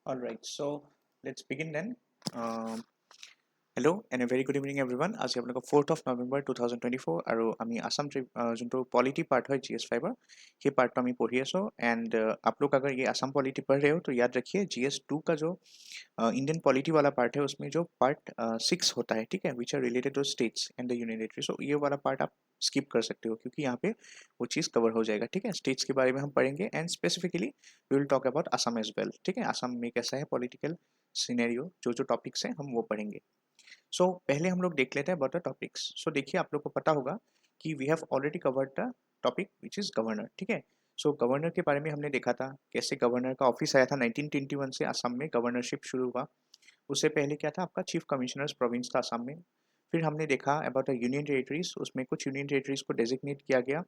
All right, so let's begin then. Um, Hello and a very good evening everyone. আজি আপোনালোকক 4th of November 2024 আৰু আমি আসাম যোনটো polity part है GS5 ये पार्ट तो हम पढ़ी आसो एंड आप लोग अगर ये असम पॉलिटी पढ़ रहे हो तो याद रखिए GS2 का जो इंडियन पॉलिटी वाला पार्ट है उसमें जो पार्ट 6 होता है, ठीक है, which are related to states and the union territory. So ये वाला पार्ट आप स्किप कर सकते हो क्योंकि यहाँ पे वो चीज़ कवर हो जाएगा, ठीक है। स्टेट्स के बारे में हम पढ़ेंगे and specifically we will talk about Assam as well, ठीक है। असम में कैसा है पॉलिटिकल सिनेरियो, जो जो टॉपिक्स हैं हम वो पढ़ेंगे। सो पहले हम लोग देख लेते हैं अबाउट द टॉपिक्स। सो देखिए, आप लोग को पता होगा कि we have already covered the topic which is governor, ठीक है। सो गवर्नर के बारे में हमने देखा था कैसे गवर्नर का ऑफिस आया था 1921 से असम में गवर्नरशिप शुरू हुआ। उससे पहले क्या था, आपका चीफ कमिश्नर्स प्रोविंस था असम में। फिर हमने देखा अबाउट द यूनियन टेरिटरीज, उसमें कुछ यूनियन टेरिटरीज को डेजिग्नेट किया गया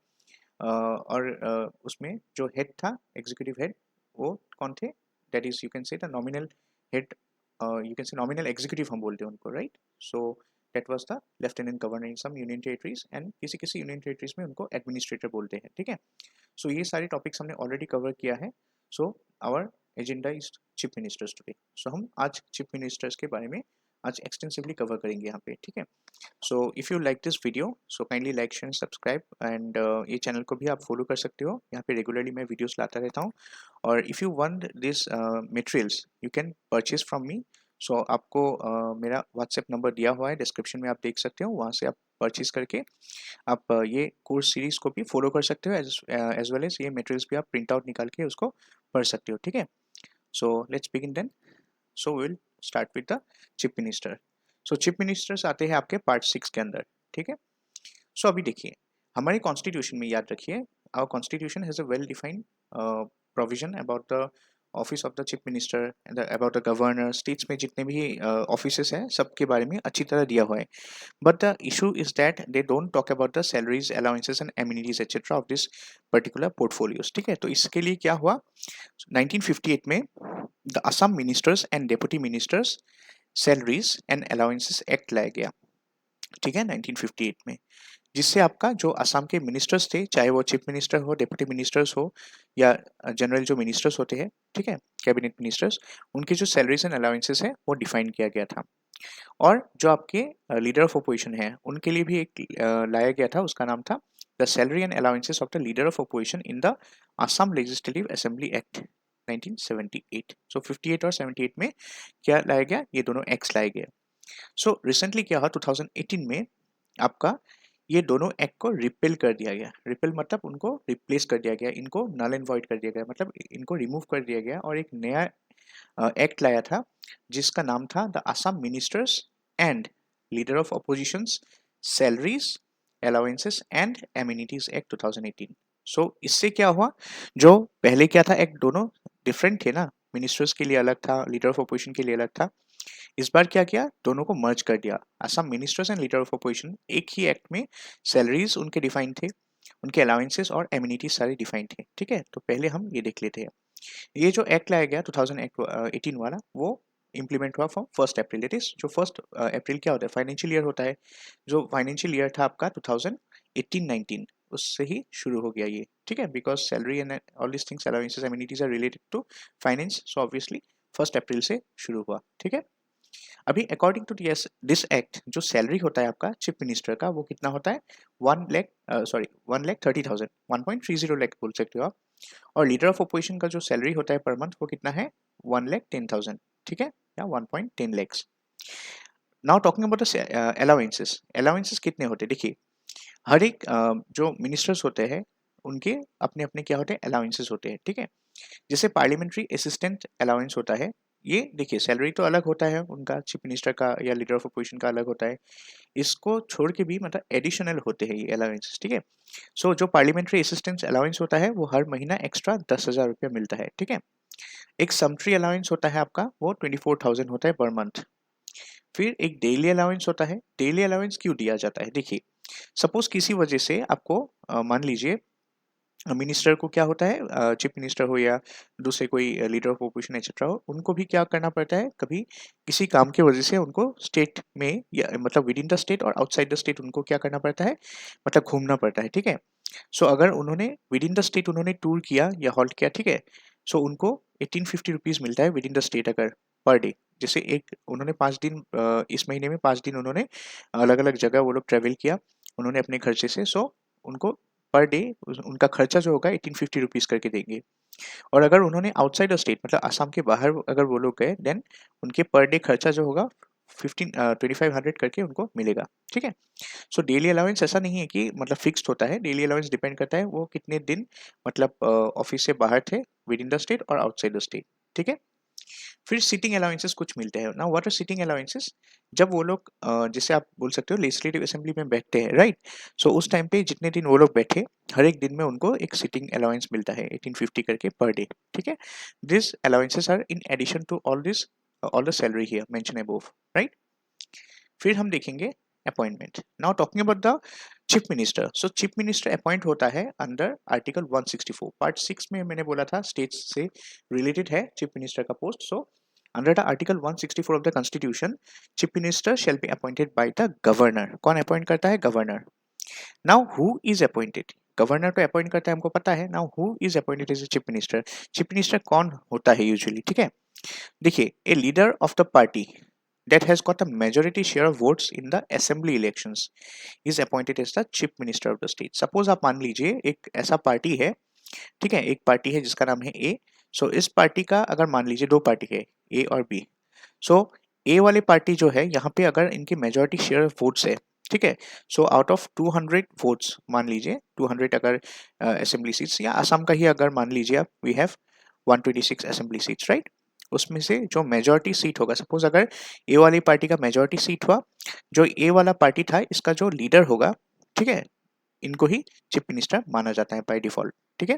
और उसमें जो हेड था, एग्जीक्यूटिव हेड, वो कौन थे, that is you can say the nominal head, you can say nominal executive हम बोलते हैं उनको, right. So that was the lieutenant governor in some union territories and किसी किसी यूनियन टेरिटरीज में उनको एडमिनिस्ट्रेटर बोलते हैं, ठीक है। सो ये सारे टॉपिक्स हमने ऑलरेडी कवर किया है। So our agenda is chief ministers today. So हम आज चीफ मिनिस्टर्स के बारे में आज एक्सटेंसिवली कवर करेंगे यहाँ पे, ठीक है। सो if you like this video so kindly like share subscribe and ये चैनल को भी आप फॉलो कर सकते हो, यहाँ पे रेगुलरली मैं वीडियोस लाता रहता हूँ। और if you want this materials you can purchase from me. So आपको मेरा व्हाट्सएप नंबर दिया हुआ है डिस्क्रिप्शन में, आप देख सकते हो, वहाँ से आप परचेज करके आप ये कोर्स सीरीज को भी फॉलो कर सकते हो एज वेल एज ये मटेरियल्स भी आप प्रिंट आउट निकाल के उसको पढ़ सकते हो, ठीक है। So let's begin then. So will start with the chief minister. So chief ministers आते हैं आपके पार्ट 6 के अंदर, ठीक है। सो अभी देखिए, हमारे कॉन्स्टिट्यूशन में याद रखिए, our constitution has a well defined provision about the office of the chief minister and about the governor. States में जितने भी ऑफिस हैं सबके बारे में अच्छी तरह दिया हुआ है। But the issue is that they don't talk about the salaries, allowances and amenities etc. of this particular portfolios, ठीक है। तो इसके लिए क्या हुआ, 1958 में the Assam ministers and deputy ministers salaries and allowances act लाया गया, ठीक है, 1958 में। जिससे आपका जो असम के मिनिस्टर्स थे, चाहे वो चीफ मिनिस्टर हो, डेप्यूटी मिनिस्टर्स हो या जनरल जो मिनिस्टर्स होते हैं, ठीक है, कैबिनेट मिनिस्टर्स, उनकी जो सैलरीज एंड अलाउंसेस है वो डिफाइन किया गया था। और जो आपके लीडर ऑफ अपोजिशन है उनके लिए भी एक लाया गया था, उसका नाम था the salary and allowances of the leader of opposition in the Assam legislative assembly act 1978। सो 58 और 78 में क्या लाया गया, ये दोनों एक्ट्स लाए गए। सो रिसेंटली क्या हुआ, 2018 में आपका ये दोनों एक्ट को रिपेल कर दिया गया। रिपेल मतलब उनको रिप्लेस कर दिया गया, इनको नल एंड वॉइड कर दिया गया, मतलब इनको रिमूव कर दिया गया और एक नया एक्ट लाया था जिसका नाम था the Assam ministers and leader of oppositions salaries allowances and amenities act 2018। सो इससे क्या हुआ, जो पहले क्या था एक्ट, दोनों डिफरेंट थे ना, मिनिस्टर्स के लिए अलग था, लीडर ऑफ अपोजिशन के लिए अलग था। इस बार क्या किया, दोनों को मर्ज कर दिया। Assam ministers and leader of opposition एक ही एक्ट में सैलरीज उनके डिफाइन थे, उनके अलाउंसेस और एमिनिटीज सारे डिफाइन थे, ठीक है। तो पहले हम ये देख लेते हैं। ये जो एक्ट लाया गया 2018 वाला, वो इम्प्लीमेंट हुआ फ्रॉम 1 अप्रैल। इट इज जो 1 अप्रैल क्या होता है, फाइनेंशियल ईयर होता है। जो फाइनेंशियल ईयर था आपका 2018-19 उससे ही शुरू हो गया ये, ठीक है, because salary and all this things allowances amenities are related to finance, so obviously 1 April से शुरू हुआ, ठीक है। अभी अकॉर्डिंग टू दिस एक्ट जो सैलरी होता है आपका चीफ मिनिस्टर का, वो कितना होता है, 1,30,000, 1.30 लाख बोल सकते हो आप। और लीडर ऑफ अपोजिशन का जो सैलरी होता है पर मंथ वो कितना है, 1,10,000, ठीक है, या 1.10 lakhs. Now talking about the allowances. Allowances कितने होते हैं, देखिए, हर एक जो मिनिस्टर्स होते हैं उनके अपने अपने क्या होते हैं, अलाउंसेस होते हैं, ठीक है। जैसे पार्लियामेंट्री असिस्टेंट अलाउंस होता है, ये देखिए सैलरी तो अलग होता है उनका, चीफ मिनिस्टर का या लीडर ऑफ अपोजिशन का अलग होता है। इसको छोड़ के भी मतलब एडिशनल होते हैं ये अलाउंसेस, ठीक है। सो जो पार्लियामेंट्री असिस्टेंस अलाउंस होता है वो हर महीना एक्स्ट्रा 10,000 रुपया मिलता है, ठीक है। एक समट्री अलाउंस होता है आपका, वो 24,000 होता है पर मंथ। फिर एक डेली अलाउंस होता है। डेली अलाउंस क्यों दिया जाता है, देखिए, सपोज किसी वजह से आपको मान लीजिए मिनिस्टर को क्या होता है, चीफ मिनिस्टर हो या दूसरे कोई लीडर ऑफ ओपोजिशन एक्सेट्रा हो, उनको भी क्या करना पड़ता है, कभी किसी काम की वजह से उनको स्टेट में या मतलब विद इन द स्टेट और आउटसाइड द स्टेट उनको क्या करना पड़ता है, मतलब घूमना पड़ता है, ठीक है। सो अगर उन्होंने विद इन द स्टेट उन्होंने टूर किया या हॉल्ट किया, ठीक है, सो उनको 1850 रुपीज़ मिलता है विद इन द स्टेट अगर पर डे। जैसे एक उन्होंने 5 दिन इस महीने में 5 दिन उन्होंने अलग अलग जगह वो लोग ट्रेवल किया उन्होंने अपने खर्चे से, सो उनको पर डे उनका खर्चा जो होगा 1850 रुपीज़ करके देंगे। और अगर उन्होंने आउटसाइड ऑफ स्टेट मतलब असम के बाहर अगर वो लोग गए देन उनके पर डे खर्चा जो होगा 2500 करके उनको मिलेगा। ठीक है। सो डेली अलाउंस ऐसा नहीं है कि मतलब फिक्स्ड होता है, डेली अलाउंस डिपेंड करता है वो कितने दिन मतलब ऑफिस से बाहर थे विद इन द स्टेट और आउटसाइड द स्टेट। ठीक है। फिर सिटिंग अलाउंसेस कुछ मिलते हैं ना। What are sitting allowances? जब वो लोग जैसे आप बोल सकते हो लेजिस्लेटिव असेंबली में बैठते हैं, राइट। सो उस टाइम पे जितने दिन वो लोग बैठे हर एक दिन में उनको एक सिटिंग अलाउंस मिलता है 1850 करके पर डे। ठीक है। This allowances are in addition to all the salary here mention above, right. फिर हम देखेंगे appointment. Now talking about the chief minister. So chief minister appoint होता है अंडर आर्टिकल 164 पार्ट 6 में। मैंने बोला था स्टेट से रिलेटेड है चीफ मिनिस्टर का post. So under the article 164 of the constitution chief minister shall be appointed by the governor. कौन अपॉइंट करता है? Governor. Now who is appointed? Governor तो अपॉइंट करता है, हमको पता है। Now who is appointed as chief minister? Chief minister कौन होता है यूजुअली? ठीक है। देखिए, a leader of the party that has got a majority share of votes in the assembly elections is appointed as the chief minister of the state. Suppose आप मान लीजिए एक ऐसा पार्टी है, ठीक है, एक पार्टी है जिसका नाम है ए। सो इस पार्टी का अगर मान लीजिए दो पार्टी है ए और बी। सो ए वाले पार्टी जो है यहाँ पे अगर इनकी मेजोरिटी शेयर ऑफ वोट्स है, ठीक है। सो आउट ऑफ 200 वोट्स मान लीजिए 200 अगर असेंबली सीट्स या असम का ही अगर मान लीजिए आप we have 126 assembly seats, right. उसमें से जो मेजोरिटी सीट होगा, सपोज अगर ए वाली पार्टी का मेजोरिटी सीट हुआ, जो ए वाला पार्टी था इसका जो लीडर होगा, ठीक है, इनको ही चीफ मिनिस्टर माना जाता है बाय डिफॉल्ट। ठीक है।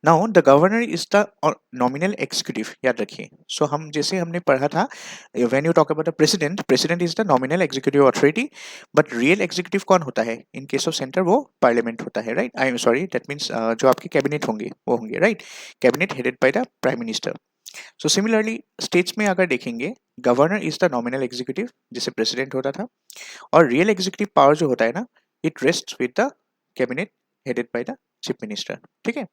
Now the governor is the nominal executive, याद रखिए। सो हम जैसे हमने पढ़ा था when you talk about the president, president is the nominal executive authority, but real executive कौन होता है? इन केस ऑफ सेंटर वो पार्लियामेंट होता है, right. I am sorry, that means जो आपके कैबिनेट होंगे वो होंगे, right. Cabinet headed by the prime minister. So similarly states में अगर देखेंगे governor is the nominal executive जिसे प्रेसिडेंट होता था, और रियल एग्जीक्यूटिव पावर जो होता है ना, it rest with the cabinet headed by the chief minister. ठीक है।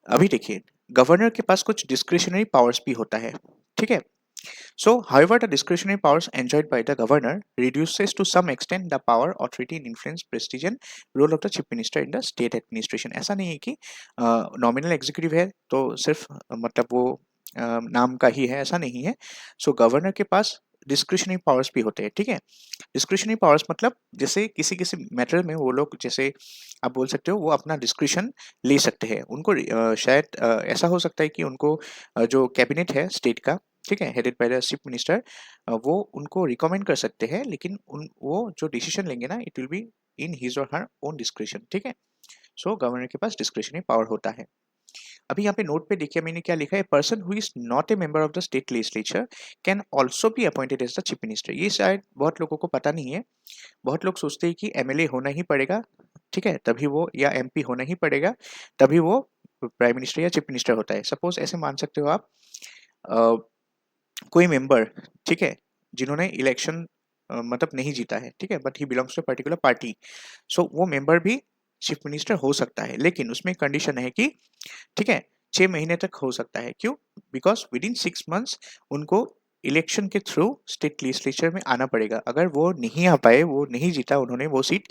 अभी देखिए गवर्नर के पास कुछ डिस्क्रिशनरी पावर्स भी होता है, ठीक है। So however the discretionary powers enjoyed by the governor reduces to some extent the power authority in influence prestige and role of the chief minister in the state administration. ऐसा नहीं है कि nominal executive है तो सिर्फ मतलब वो नाम का ही है, ऐसा नहीं है। सो गवर्नर के पास डिस्क्रिशनरी पावर्स भी होते हैं, ठीक है। डिस्क्रिशनरी पावर्स मतलब जैसे किसी किसी मैटर में वो लोग, जैसे आप बोल सकते हो, वो अपना डिस्क्रिशन ले सकते हैं। उनको शायद ऐसा हो सकता है कि उनको जो कैबिनेट है स्टेट का, ठीक है, headed by the chief minister, वो उनको रिकमेंड कर सकते हैं, लेकिन उन वो जो डिसीजन लेंगे ना, it will be in his और हर ओन डिस्क्रिशन। ठीक है। सो गवर्नर के पास डिस्क्रिशनरी पावर होता है। अभी यहाँ पे नोट पे देखिए मैंने क्या लिखा है, person who is not a member of the state legislature can also be appointed as the chief minister. ये शायद बहुत लोगों को पता नहीं है। बहुत लोग सोचते हैं कि एमएलए होना ही पड़ेगा, ठीक है, तभी वो, या एमपी होना ही पड़ेगा तभी वो प्राइम मिनिस्टर या चीफ मिनिस्टर होता है। सपोज ऐसे मान सकते हो आप कोई मेंबर, ठीक है, जिन्होंने इलेक्शन मतलब नहीं जीता है, ठीक है, but he belongs to particular party. So वो मेंबर भी चीफ मिनिस्टर हो सकता है, लेकिन उसमें कंडीशन है कि, ठीक है, 6 महीने तक हो सकता है। क्यों? बिकॉज विद इन 6 मंथ्स उनको इलेक्शन के थ्रू स्टेट लेजिस्लेचर में आना पड़ेगा। अगर वो नहीं आ पाए, वो नहीं जीता उन्होंने वो सीट,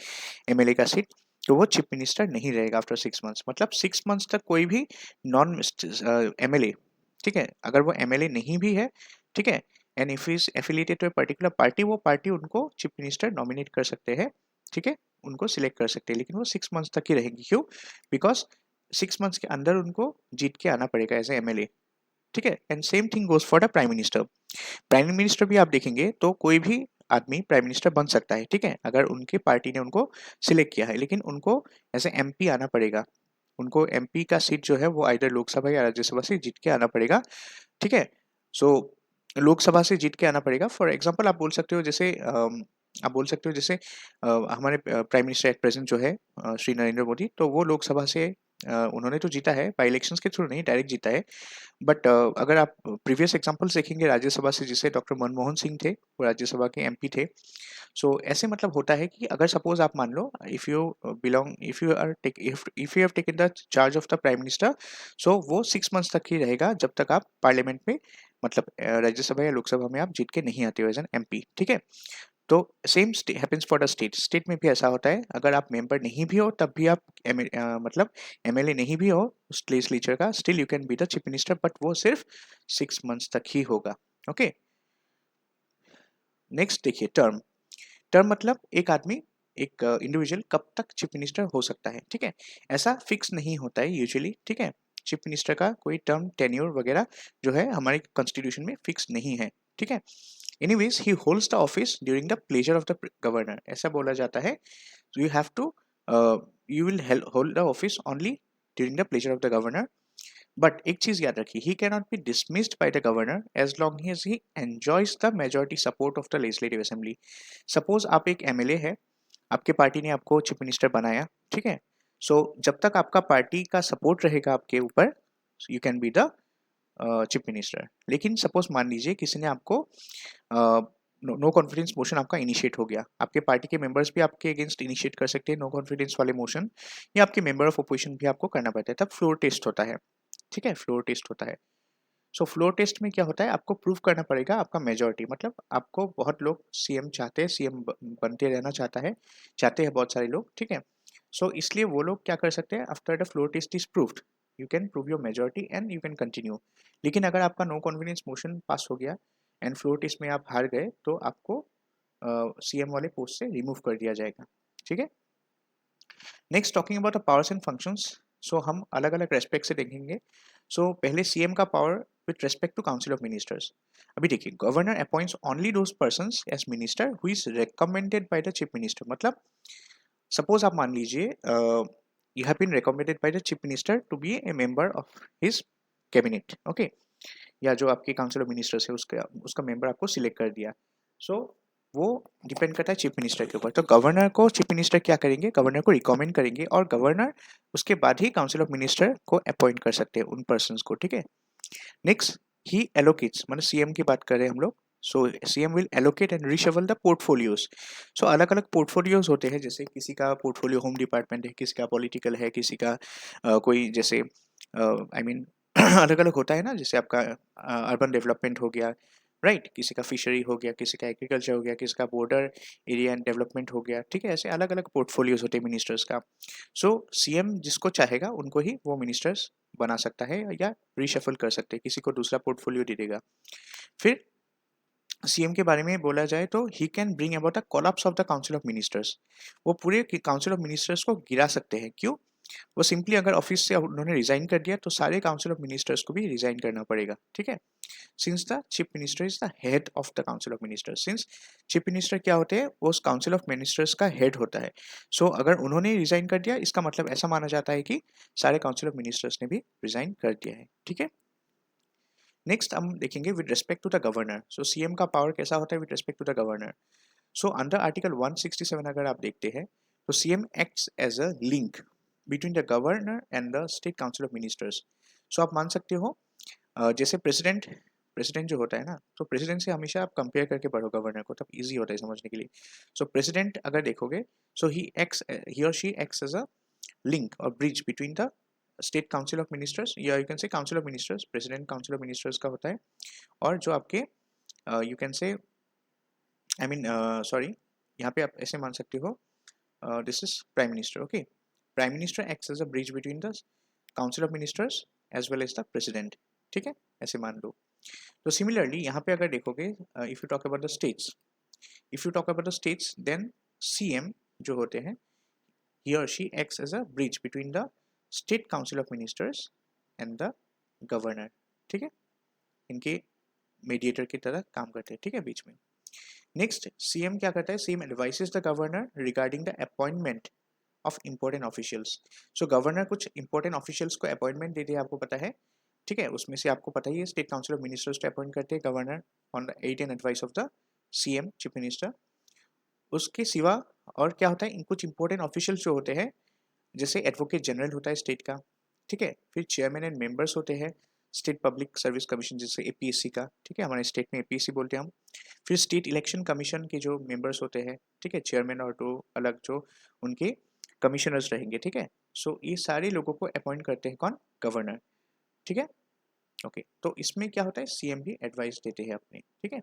एमएलए का सीट, तो वो चीफ मिनिस्टर नहीं रहेगा आफ्टर 6 मंथ्स। मतलब 6 मंथ्स तक कोई भी नॉन एमएलए, ठीक है, अगर वो एमएलए नहीं भी है, ठीक है, and if is affiliated to a particular party, वो पार्टी उनको चीफ मिनिस्टर नॉमिनेट कर सकते हैं, ठीक है, उनको सिलेक्ट कर सकते हैं, लेकिन वो 6 मंथ्स तक ही रहेंगी। क्यों? बिकॉज 6 मंथ्स के अंदर उनको जीत के आना पड़ेगा एज ए एमएलए, ठीक है। And same thing goes for the prime minister. Prime minister भी आप देखेंगे तो कोई भी आदमी प्राइम मिनिस्टर बन सकता है, ठीक है, अगर उनके पार्टी ने उनको सिलेक्ट किया है, लेकिन उनको एज ए एमपी आना पड़ेगा। उनको एमपी का सीट जो है वो आइदर लोकसभा या राज्यसभा से जीत के आना पड़ेगा, ठीक है। सो लोकसभा से जीत के आना पड़ेगा। फॉर एग्जाम्पल आप बोल सकते हो जैसे आप बोल सकते हो जैसे हमारे प्राइम मिनिस्टर एट प्रेजेंट जो है श्री नरेंद्र मोदी, तो वो लोकसभा से उन्होंने तो जीता है, बाई इलेक्शंस के थ्रू नहीं, डायरेक्ट जीता है। बट अगर आप प्रीवियस एग्जांपल्स देखेंगे राज्यसभा से, जिसे डॉक्टर मनमोहन सिंह थे, वो राज्यसभा के एमपी थे। सो ऐसे मतलब होता है कि अगर सपोज आप मान लो, if you have taken the charge of the prime minister, so वो 6 मंथ्स तक ही रहेगा, जब तक आप पार्लियामेंट में, मतलब राज्यसभा या लोकसभा में आप जीत के नहीं आते हो एज एन एमपी, ठीक है। तो same happens for the state, state में भी ऐसा होता है, अगर आप मेंबर नहीं भी हो तब भी आप मतलब एमएलए नहीं भी हो उस लेजिस्लेचर का, still you can be the chief minister, but वो सिर्फ 6 मंथ्स तक ही होगा। ओके, नेक्स्ट देखिए टर्म। टर्म मतलब एक आदमी, एक इंडिविजुअल कब तक चीफ मिनिस्टर हो सकता है, ठीक है। ऐसा फिक्स नहीं होता है यूजुअली, ठीक है। चीफ मिनिस्टर का कोई टर्म टेन्योर वगैरह जो है हमारे कॉन्स्टिट्यूशन में फिक्स नहीं है, ठीक है। Anyways he holds the office during the pleasure of the governor, ऐसा बोला जाता है। You have to you will hold the office only during the pleasure of the governor. But एक चीज याद रखिए, he can not be dismissed by the governor as long as he enjoys the majority support of the legislative assembly. Suppose आप एक MLA है, आपके party ने आपको चीफ मिनिस्टर बनाया, ठीक है। सो जब तक आपका पार्टी का सपोर्ट रहेगा आपके ऊपर, you can be the chief minister. लेकिन सपोज मान लीजिए किसी ने आपको नो कॉन्फिडेंस मोशन आपका इनिशिएट हो गया, आपके पार्टी के मेंबर्स भी आपके अगेंस्ट इनिशिएट कर सकते हैं नो कॉन्फिडेंस वाले मोशन, या आपके मेंबर ऑफ अपोजिशन भी आपको करना पड़ता है, तब फ्लोर टेस्ट होता है, ठीक है, फ्लोर टेस्ट होता है। सो फ्लोर टेस्ट में क्या होता है, आपको प्रूव करना पड़ेगा आपका मेजोरिटी, मतलब आपको बहुत लोग सीएम चाहते हैं, सीएम बनते रहना चाहते हैं बहुत सारे लोग, ठीक है। सो इसलिए वो लोग क्या कर सकते हैं, after the floor test is proved, you can prove your majority and you can continue. लेकिन अगर आपका नो कॉन्फिडेंस मोशन पास हो गया एंड फ्लोर टेस्ट में आप हार गए, तो आपको सीएम वाले पोस्ट से रिमूव कर दिया जाएगा, ठीक है। Next talking about the powers and functions, so हम अलग अलग रेस्पेक्ट से देखेंगे। सो पहले सीएम का power with respect to council of ministers. अभी देखिए, governor appoints only those persons as minister who is recommended by the chief minister. मतलब सपोज आप मान लीजिए you have been recommended by the chief minister to be a member of his cabinet, okay, या जो आपके council of ministers है उसका उसका मेंबर आपको सिलेक्ट कर दिया। सो वो डिपेंड करता है चीफ मिनिस्टर के ऊपर। तो गवर्नर को चीफ मिनिस्टर क्या करेंगे, गवर्नर को रिकमेंड करेंगे, और गवर्नर उसके बाद ही काउंसिल ऑफ मिनिस्टर को अपॉइंट कर सकते हैं उन पर्सन को, ठीक है। नेक्स्ट, ही एलोकेट्स, मतलब सीएम की बात करें हम लोग, so CM will allocate and reshuffle the portfolios. So अलग अलग पोर्टफोलियोज होते हैं, जैसे किसी का पोर्टफोलियो होम डिपार्टमेंट है, किसी का पॉलिटिकल है, किसी का कोई जैसे आई मीन अलग अलग होता है ना, जैसे आपका अर्बन डेवलपमेंट हो गया, राइट, किसी का फिशरी हो गया, किसी का एग्रीकल्चर हो गया, किसी का बॉर्डर एरिया एंड डेवलपमेंट हो गया, ठीक है। ऐसे अलग अलग पोर्टफोलियोज होते हैं मिनिस्टर्स का। सो सीएम जिसको चाहेगा उनको ही वो मिनिस्टर्स बना सकता है या रिशफल कर सकते हैं, किसी को दूसरा पोर्टफोलियो दे देगा। फिर सीएम के बारे में बोला जाए तो he can bring about the collapse of the council of ministers. वो पूरे काउंसिल ऑफ मिनिस्टर्स को गिरा सकते हैं। क्यों? वो सिंपली अगर ऑफिस से उन्होंने रिजाइन कर दिया तो सारे काउंसिल ऑफ मिनिस्टर्स को भी रिजाइन करना पड़ेगा, ठीक है। Since the chief minister is the head of the council of ministers, since chief minister क्या होते हैं, वो उस काउंसिल ऑफ मिनिस्टर्स का हेड होता है। सो अगर उन्होंने रिजाइन कर दिया, इसका मतलब ऐसा माना जाता है कि सारे काउंसिल ऑफ मिनिस्टर्स ने भी रिजाइन कर दिया है, ठीक है। नेक्स्ट हम देखेंगे with respect to the governor. So CM का पावर कैसा होता है with respect to the governor. So under article 167 अगर आप देखते हैं, तो CM acts as a link between the governor and the state council of ministers. So आप मान सकते हो जैसे प्रेसिडेंट प्रेसिडेंट जो होता है ना, तो प्रेसिडेंट से हमेशा आप कंपेयर करके पढ़ो गवर्नर को, तब इजी होता है समझने के लिए। सो प्रेसिडेंट अगर देखोगे, सो ही और she acts as a link और bridge between the state council of ministers, या you can say council of ministers, president council of ministers का होता है, और जो आपके you can say I mean sorry, यहाँ पे आप ऐसे मान सकते हो, this is prime minister, okay. Prime minister acts as a bridge between the council of ministers as well as the president, ठीक है, ऐसे मान लो। तो सिमिलरली यहाँ पे अगर देखोगे, if you talk about the states, if you talk about the states, then CM जो होते हैं, he or she acts as a bridge between the state council of ministers and the governor, ठीक है, इनके मीडिएटर की तरह काम करते हैं, ठीक है, बीच में। नेक्स्ट, सीएम क्या करता है, CM advices the governor regarding the appointment of important officials. So governor कुछ इंपॉर्टेंट ऑफिशियल्स को अपॉइंटमेंट देते हैं, आपको पता है, ठीक है। उसमें से आपको पता ही है, स्टेट काउंसिल ऑफ मिनिस्टर्स को अपॉइंट करते हैं governor on the aid and advice of the CM chief minister. उसके सिवा और क्या होता है, कुछ इंपॉर्टेंट ऑफिशियल्स जो होते हैं, जैसे एडवोकेट जनरल होता है स्टेट का, ठीक है। फिर चेयरमैन एंड मेंबर्स होते हैं स्टेट पब्लिक सर्विस कमीशन, जैसे एपीएससी का, ठीक है, हमारे स्टेट में एपीएससी बोलते हैं हम। फिर स्टेट इलेक्शन कमीशन के जो मेंबर्स होते हैं, ठीक है, चेयरमैन और दो अलग जो उनके कमिश्नर्स रहेंगे, ठीक है। सो ये सारे लोगों को अपॉइंट करते हैं कौन? गवर्नर, ठीक है। ओके, तो इसमें क्या होता है, सीएम भी एडवाइस देते हैं अपने, ठीक है।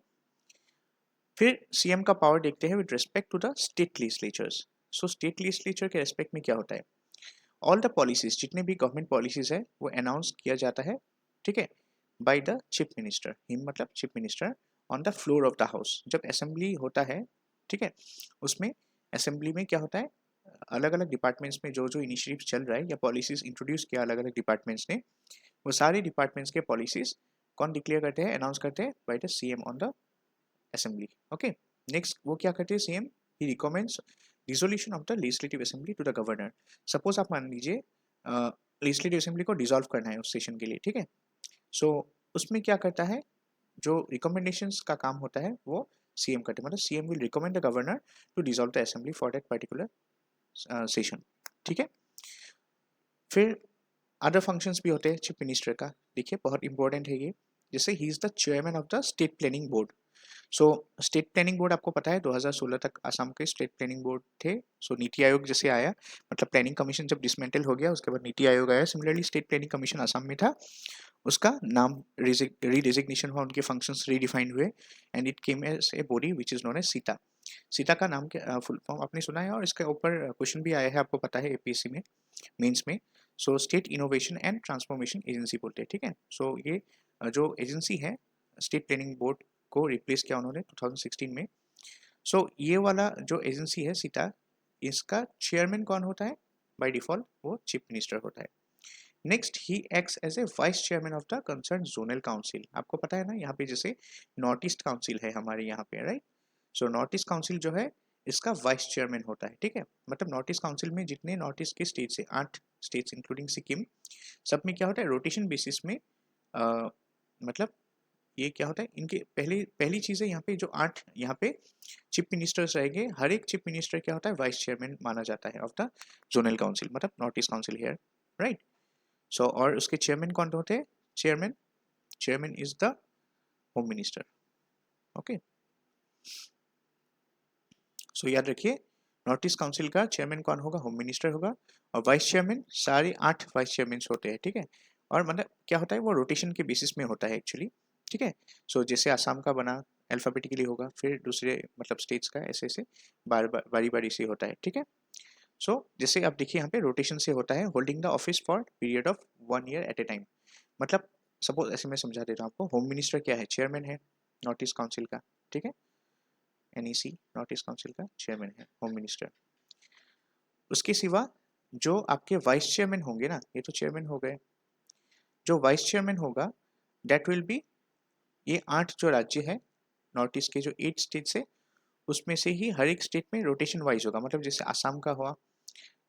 फिर सीएम का पावर देखते हैं with respect to the state legislatures. So state legislature के रेस्पेक्ट में क्या होता है, ऑल द पॉलिसीज, जितने भी गवर्नमेंट पॉलिसीज है वो अनाउंस किया जाता है, ठीक है, by the chief minister, him मतलब chief minister, on the floor of the house. जब असेंबली होता है, ठीक है, उसमें असेंबली में क्या होता है, अलग अलग डिपार्टमेंट्स में जो जो इनिशिएटिव चल रहा है या पॉलिसीज इंट्रोड्यूस किया अलग अलग डिपार्टमेंट्स ने, वो सारे डिपार्टमेंट्स के पॉलिसीज कौन डिक्लेयर करते हैं, अनाउंस करते हैं by the CM on the assembly. Okay, next वो क्या करते हैं CM, he recommends dissolution of the legislative assembly to the governor. Suppose आप मान लीजिए लेजिस्लेटिव असेंबली को डिसॉल्व करना है उस सेशन के लिए, ठीक है। सो उसमें क्या करता है, जो रिकमेंडेशंस का काम होता है वो सीएम करते हैं, मतलब CM will recommend the governor to dissolve the assembly for that particular session, ठीक है। फिर अदर फंक्शंस भी होते हैं चीफ मिनिस्टर का, देखिए बहुत इंपॉर्टेंट है ये। जैसे ही is the chairman of the state planning board. So state planning board आपको पता है 2016 तक असम के स्टेट प्लानिंग बोर्ड थे। सो नीति आयोग जैसे आया, मतलब प्लानिंग कमीशन जब डिसमेंटल हो गया उसके बाद नीति आयोग आया, similarly state planning commission Assam में था, उसका नाम रीडिजिग्नेशन हुआ, उनके फंक्शंस रीडिफाइंड हुए, and it came as a body which is known as SITA. SITA का नाम के फुल फॉर्म आपने सुना है, और इसके ऊपर क्वेश्चन भी आया है, आपको पता है एपीएससी में, मेंस में। So state innovation and transformation agency बोलते हैं, ठीक है। सो ये जो एजेंसी है स्टेट प्लानिंग बोर्ड को रिप्लेस किया उन्होंने 2016 में। सो ये वाला जो एजेंसी है सीता, इसका चेयरमैन कौन होता है, बाय डिफॉल्ट वो चीफ मिनिस्टर होता है। Next he acts as a vice chairman of the concern zonal council. आपको पता है ना, यहाँ पे जैसे नॉर्थ ईस्ट काउंसिल है हमारे यहाँ पे, right. So north east council जो है इसका वाइस चेयरमैन होता है, ठीक है। मतलब नॉर्थ ईस्ट काउंसिल में जितने नॉर्थ ईस्ट के स्टेट से 8 स्टेट्स इंक्लूडिंग सिक्किम, सब में क्या होता है, रोटेशन बेसिस में मतलब ये क्या होता है, इनके पहली पहली चीज़ है यहाँ पे, जो 8 यहाँ पे चीफ मिनिस्टर्स रहेंगे, हर एक चीफ मिनिस्टर क्या होता है, वाइस चेयरमैन माना जाता है ऑफ द जोनल काउंसिल, मतलब north east council here, right. So और उसके चेयरमैन कौन होते हैं, chairman chairman is the home minister, okay. So याद रखिए, नॉर्थ ईस्ट काउंसिल का चेयरमैन कौन होगा, होम मिनिस्टर होगा, और वाइस चेयरमैन सारे 8 वाइस चेयरमैन होते हैं, ठीक है। और मतलब क्या होता है, वो रोटेशन के बेसिस में होता है एक्चुअली, ठीक है। सो जैसे आसाम का बना अल्फाबेटिकली होगा, फिर दूसरे मतलब स्टेट्स का ऐसे ऐसे बारी बारी से होता है, ठीक है। सो जैसे आप देखिए यहाँ पे रोटेशन से होता है, holding the office for period of 1 year at a time. मतलब सपोज ऐसे मैं समझा देता हूँ आपको, होम मिनिस्टर क्या है, चेयरमैन है नॉर्थ ईस्ट काउंसिल का, ठीक है। एनईसी नॉर्थ ईस्ट काउंसिल का चेयरमैन है होम मिनिस्टर। उसके सिवा जो आपके वाइस चेयरमैन होंगे ना, ये तो चेयरमैन हो गए, जो वाइस चेयरमैन होगा दैट विल बी, ये 8 जो राज्य है नॉर्थ ईस्ट के, जो 8 स्टेट्स है, उसमें से ही हर एक स्टेट में रोटेशन वाइज होगा। मतलब जैसे आसाम का हुआ,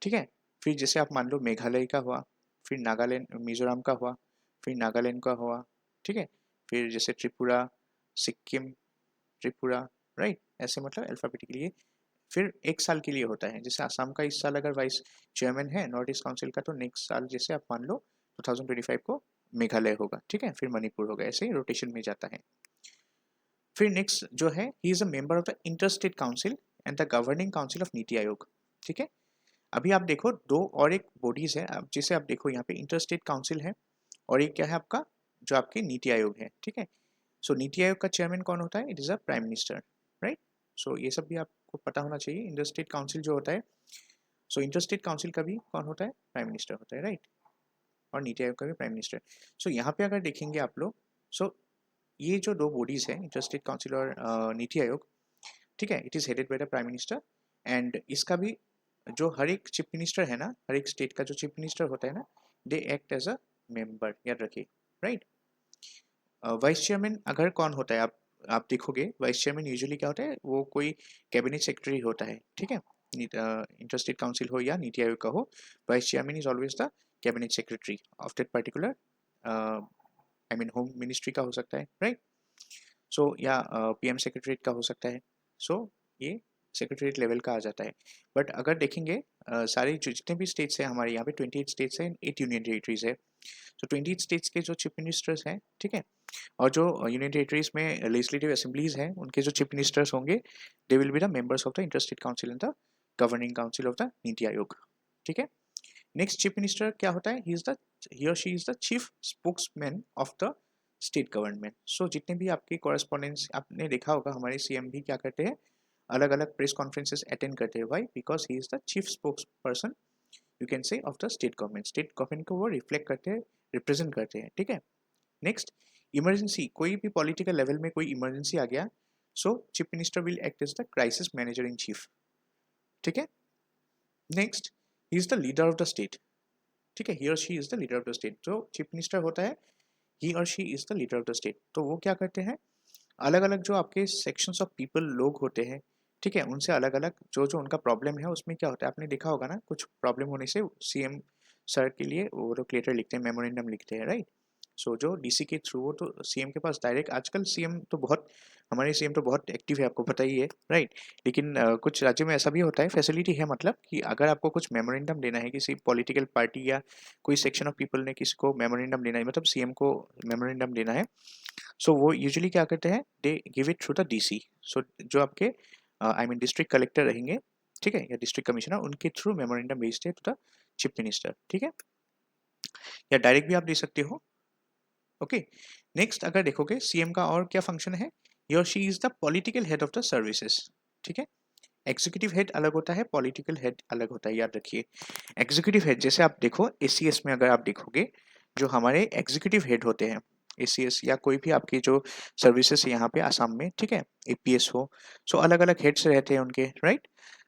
ठीक है, फिर जैसे आप मान लो मेघालय का हुआ, फिर नागालैंड मिजोरम का हुआ, फिर नागालैंड का हुआ, ठीक है, फिर जैसे त्रिपुरा, सिक्किम, त्रिपुरा, राइट, ऐसे मतलब अल्फाबेटिकली। फिर 1 साल के लिए होता है, जैसे आसाम का इस साल अगर वाइस चेयरमैन है नॉर्थ ईस्ट काउंसिल का, तो नेक्स्ट साल जैसे आप मान लो 2025 को मेघालय होगा, ठीक है, फिर मणिपुर होगा, ऐसे ही रोटेशन में जाता है। फिर नेक्स्ट जो है, he is a member of the inter state council and the governing council of NITI Aayog, ठीक है। अभी आप देखो दो और एक बॉडीज है, अब जैसे आप देखो यहाँ पे इंटर स्टेट काउंसिल है, और एक क्या है आपका, जो आपके नीति आयोग है, ठीक है। सो नीति आयोग का चेयरमैन कौन होता है, it is a prime minister, right. So ये सब भी आपको पता होना चाहिए। इंटर स्टेट काउंसिल जो होता है, सो इंटर स्टेट काउंसिल का भी कौन होता है, प्राइम मिनिस्टर होता है, राइट, और नीति आयोग का भी प्राइम मिनिस्टर। सो यहाँ पे अगर देखेंगे आप लोग, सो ये जो दो बॉडीज है इंटर स्टेट काउंसिल और नीति आयोग, ठीक है, it is headed by the prime minister, and इसका भी जो हर एक चीफ मिनिस्टर है ना, हर एक स्टेट का जो चीफ मिनिस्टर होता है ना, they act as a member, याद रखिए, राइट। वाइस चेयरमैन अगर कौन होता है, आप देखोगे वाइस चेयरमैन यूजुअली क्या होता है, वो कोई कैबिनेट सेक्रेटरी होता है, ठीक है। इंटर स्टेट काउंसिल हो या नीति आयोग का हो, vice chairman is always the cabinet secretary of that particular, I mean home ministry का हो सकता है, राइट। सो या पीएम सेक्रेटरीट का हो सकता है। सो ये सेक्रेटरीट लेवल का आ जाता है। बट अगर देखेंगे सारे जितने भी स्टेट्स हैं हमारे यहाँ पे 28 स्टेट्स हैं, 8 यूनियन टेरिटरीज है। तो 28 स्टेट्स के जो चीफ मिनिस्टर्स हैं, ठीक है, और जो यूनियन टेरिटरीज में लेजिस्लेटिव असेंबलीज हैं, उनके जो चीफ मिनिस्टर्स होंगे, they will be the members of the inter-state council and the governing council of the NITI Aayog. ठीक है। नेक्स्ट चीफ मिनिस्टर क्या होता है? ही और she is the chief spokesman of the state government. So जितने भी आपके कॉरेस्पॉन्डेंस आपने देखा होगा, हमारे सीएम भी क्या करते हैं, अलग अलग प्रेस कॉन्फ्रेंसेस अटेंड करते हैं। Why? Because he is the chief spokesperson, you can say, of the state government को वो रिफ्लेक्ट करते हैं, रिप्रेजेंट करते हैं। ठीक है। नेक्स्ट, इमरजेंसी, कोई भी पॉलिटिकल लेवल में कोई इमरजेंसी आ गया, so chief minister will act as the crisis manager in chief. ठीक है। Next, he is the leader of the state. ठीक है, ही और she is the leader of the state. जो चीफ मिनिस्टर होता है, ही और she is the leader of the state. तो वो क्या करते हैं, अलग अलग जो आपके सेक्शंस ऑफ पीपल लोग होते हैं, ठीक है, उनसे अलग अलग जो जो उनका प्रॉब्लम है, उसमें क्या होता है, आपने देखा होगा ना, कुछ प्रॉब्लम होने से सीएम सर के लिए वो लोग लेटर लिखते हैं, मेमोरेंडम लिखते हैं, राइट। सो जो डीसी के थ्रू, वो तो सीएम के पास डायरेक्ट, आजकल सीएम तो बहुत, हमारे सीएम तो बहुत एक्टिव है, आपको पता ही है, राइट। लेकिन कुछ राज्यों में ऐसा भी होता है, फैसिलिटी है, मतलब कि अगर आपको कुछ मेमोरेंडम देना है किसी पॉलिटिकल पार्टी या कोई सेक्शन ऑफ पीपल ने किसी को मेमोरेंडम देना है, मतलब सीएम को मेमोरेंडम देना है, सो वो यूजुअली क्या करते हैं, they give it through the DC. So जो आपके आई मीन डिस्ट्रिक्ट कलेक्टर रहेंगे, ठीक है, या डिस्ट्रिक्ट कमिश्नर, उनके थ्रू मेमोरेंडम भेजते हैं टू द चीफ मिनिस्टर। ठीक है, या डायरेक्ट भी आप दे सकते हो। ओके। नेक्स्ट, अगर देखोगे सीएम का और क्या फंक्शन है, ही और she is the political head of the services. ठीक है, एग्जीक्यूटिव हेड अलग होता है, पॉलिटिकल हेड अलग होता है, याद रखिए। एग्जीक्यूटिव हेड, जैसे आप देखो एसीएस में, अगर आप देखोगे जो हमारे एग्जीक्यूटिव हेड होते हैं, एसीएस या कोई भी आपकी जो सर्विसेज यहाँ पे आसाम में, ठीक है, एपीएस हो, सो अलग अलग हेड्स रहते हैं उनके, right.